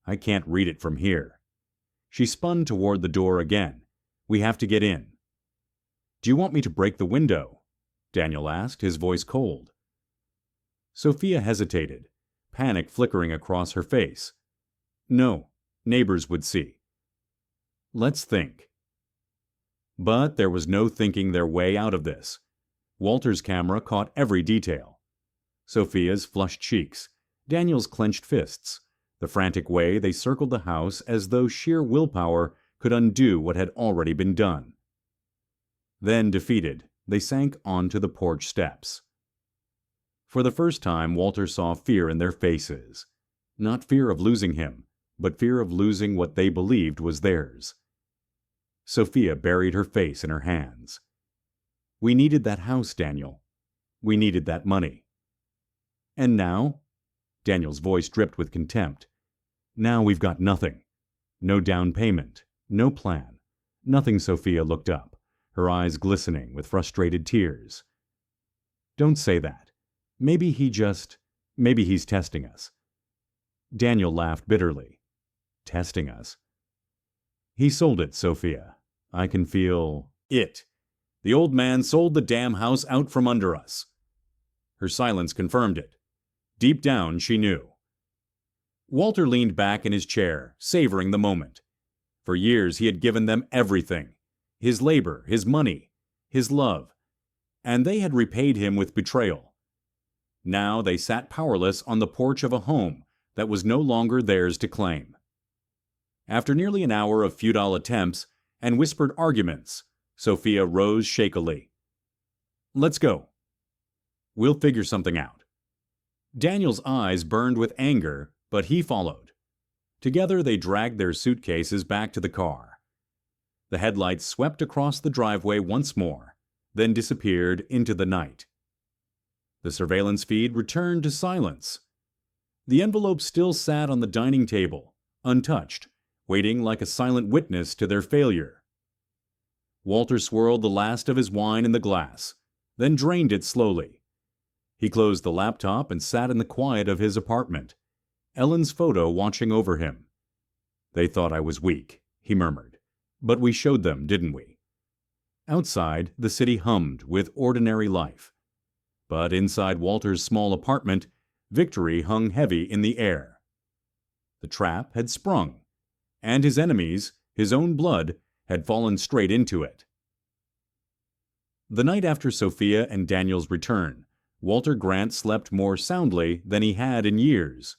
"I can't read it from here." She spun toward the door again. "We have to get in." "Do you want me to break the window?" Daniel asked, his voice cold. Sophia hesitated, panic flickering across her face. "No, neighbors would see." "Let's think." But there was no thinking their way out of this. Walter's camera caught every detail. Sophia's flushed cheeks, Daniel's clenched fists, the frantic way they circled the house as though sheer willpower could undo what had already been done. Then, defeated, they sank onto the porch steps. For the first time, Walter saw fear in their faces. Not fear of losing him, but fear of losing what they believed was theirs. Sophia buried her face in her hands. "We needed that house, Daniel. We needed that money." "And now?" Daniel's voice dripped with contempt. "Now we've got nothing. No down payment, no plan, nothing." Sophia looked up, her eyes glistening with frustrated tears. "Don't say that. Maybe he's testing us." Daniel laughed bitterly. "Testing us?" "He sold it, Sophia. I can feel it. The old man sold the damn house out from under us." Her silence confirmed it. Deep down, she knew. Walter leaned back in his chair, savoring the moment. For years, he had given them everything. His labor, his money, his love. And they had repaid him with betrayal. Now they sat powerless on the porch of a home that was no longer theirs to claim. After nearly an hour of futile attempts and whispered arguments, Sophia rose shakily. "Let's go. We'll figure something out." Daniel's eyes burned with anger, but he followed. Together they dragged their suitcases back to the car. The headlights swept across the driveway once more, then disappeared into the night. The surveillance feed returned to silence. The envelope still sat on the dining table, untouched, waiting like a silent witness to their failure. Walter swirled the last of his wine in the glass, then drained it slowly. He closed the laptop and sat in the quiet of his apartment, Ellen's photo watching over him. "They thought I was weak," he murmured. "But we showed them, didn't we?" Outside, the city hummed with ordinary life. But inside Walter's small apartment, victory hung heavy in the air. The trap had sprung, and his enemies, his own blood, had fallen straight into it. The night after Sophia and Daniel's return, Walter Grant slept more soundly than he had in years.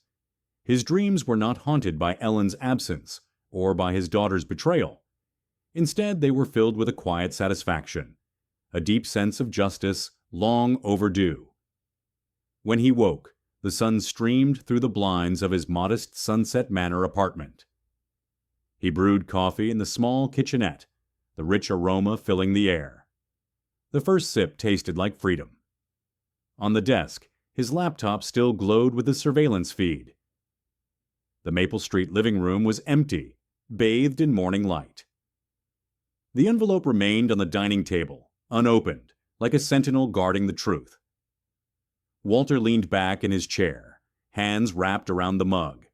His dreams were not haunted by Ellen's absence or by his daughter's betrayal. Instead, they were filled with a quiet satisfaction, a deep sense of justice long overdue. When he woke, the sun streamed through the blinds of his modest Sunset Manor apartment. He brewed coffee in the small kitchenette, the rich aroma filling the air. The first sip tasted like freedom. On the desk, his laptop still glowed with the surveillance feed. The Maple Street living room was empty, bathed in morning light. The envelope remained on the dining table, unopened, like a sentinel guarding the truth. Walter leaned back in his chair, hands wrapped around the mug.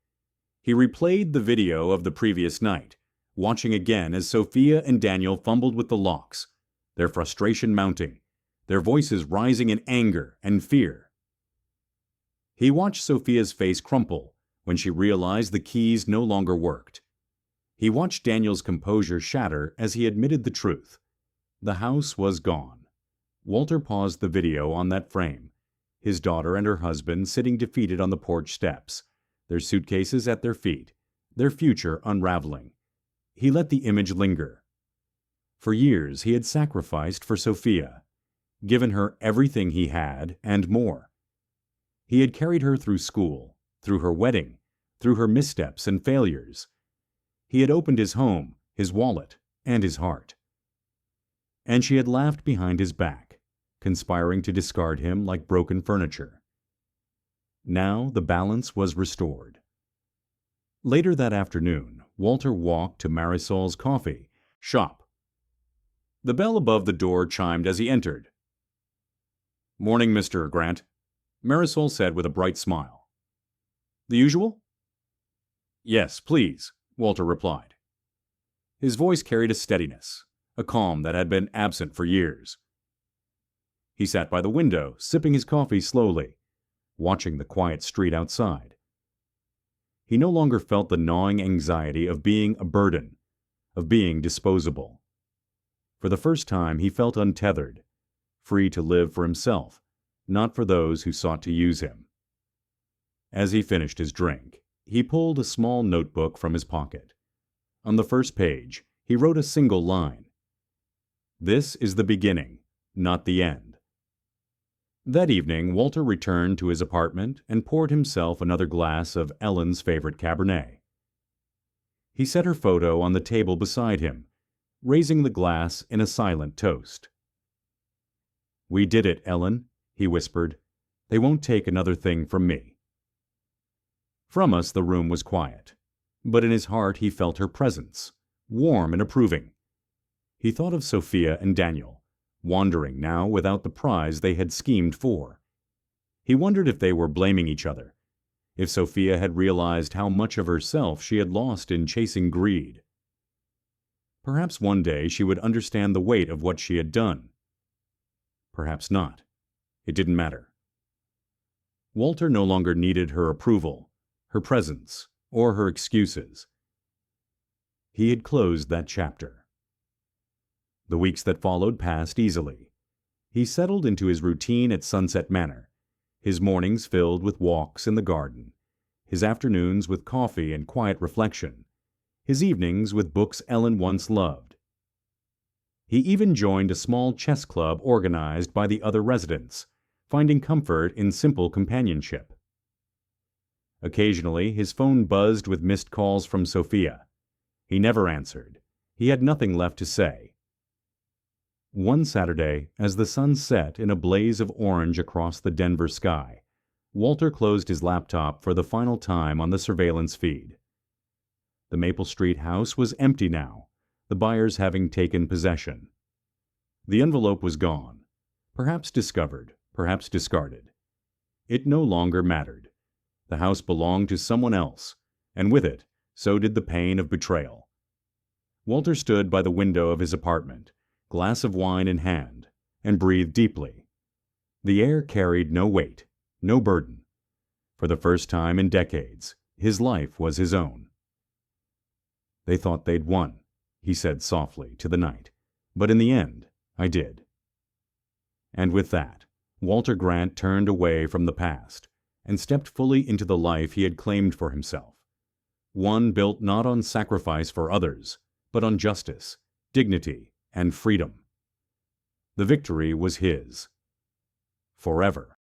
He replayed the video of the previous night, watching again as Sophia and Daniel fumbled with the locks, their frustration mounting, their voices rising in anger and fear. He watched Sophia's face crumple when she realized the keys no longer worked. He watched Daniel's composure shatter as he admitted the truth. The house was gone. Walter paused the video on that frame, his daughter and her husband sitting defeated on the porch steps, their suitcases at their feet, their future unraveling. He let the image linger. For years he had sacrificed for Sophia, given her everything he had and more. He had carried her through school, through her wedding, through her missteps and failures. He had opened his home, his wallet, and his heart. And she had laughed behind his back, conspiring to discard him like broken furniture. Now the balance was restored. Later that afternoon, Walter walked to Marisol's coffee shop. The bell above the door chimed as he entered. "Morning, Mr. Grant," Marisol said with a bright smile. "The usual?" "Yes, please," Walter replied. His voice carried a steadiness, a calm that had been absent for years. He sat by the window, sipping his coffee slowly, watching the quiet street outside. He no longer felt the gnawing anxiety of being a burden, of being disposable. For the first time, he felt untethered, free to live for himself, not for those who sought to use him. As he finished his drink, he pulled a small notebook from his pocket. On the first page, he wrote a single line. "This is the beginning, not the end." That evening, Walter returned to his apartment and poured himself another glass of Ellen's favorite Cabernet. He set her photo on the table beside him, raising the glass in a silent toast. "We did it, Ellen," he whispered. "They won't take another thing from me." From us, the room was quiet, but in his heart he felt her presence, warm and approving. He thought of Sophia and Daniel, wandering now without the prize they had schemed for. He wondered if they were blaming each other, if Sophia had realized how much of herself she had lost in chasing greed. Perhaps one day she would understand the weight of what she had done. Perhaps not. It didn't matter. Walter no longer needed her approval, her presence, or her excuses. He had closed that chapter. The weeks that followed passed easily. He settled into his routine at Sunset Manor, His mornings filled with walks in the garden, his afternoons with coffee and quiet reflection, his evenings with books Ellen once loved. He even joined a small chess club organized by the other residents, finding comfort in simple companionship. Occasionally, his phone buzzed with missed calls from Sophia. He never answered. He had nothing left to say. One Saturday, as the sun set in a blaze of orange across the Denver sky, Walter closed his laptop for the final time on the surveillance feed. The Maple Street house was empty now, the buyers having taken possession. The envelope was gone, perhaps discovered, perhaps discarded. It no longer mattered. The house belonged to someone else, and with it, so did the pain of betrayal. Walter stood by the window of his apartment, glass of wine in hand, and breathed deeply. The air carried no weight, no burden. For the first time in decades, his life was his own. "They thought they'd won," he said softly to the night, "but in the end, I did." And with that, Walter Grant turned away from the past and stepped fully into the life he had claimed for himself, one built not on sacrifice for others, but on justice, dignity, and freedom. The victory was his. Forever.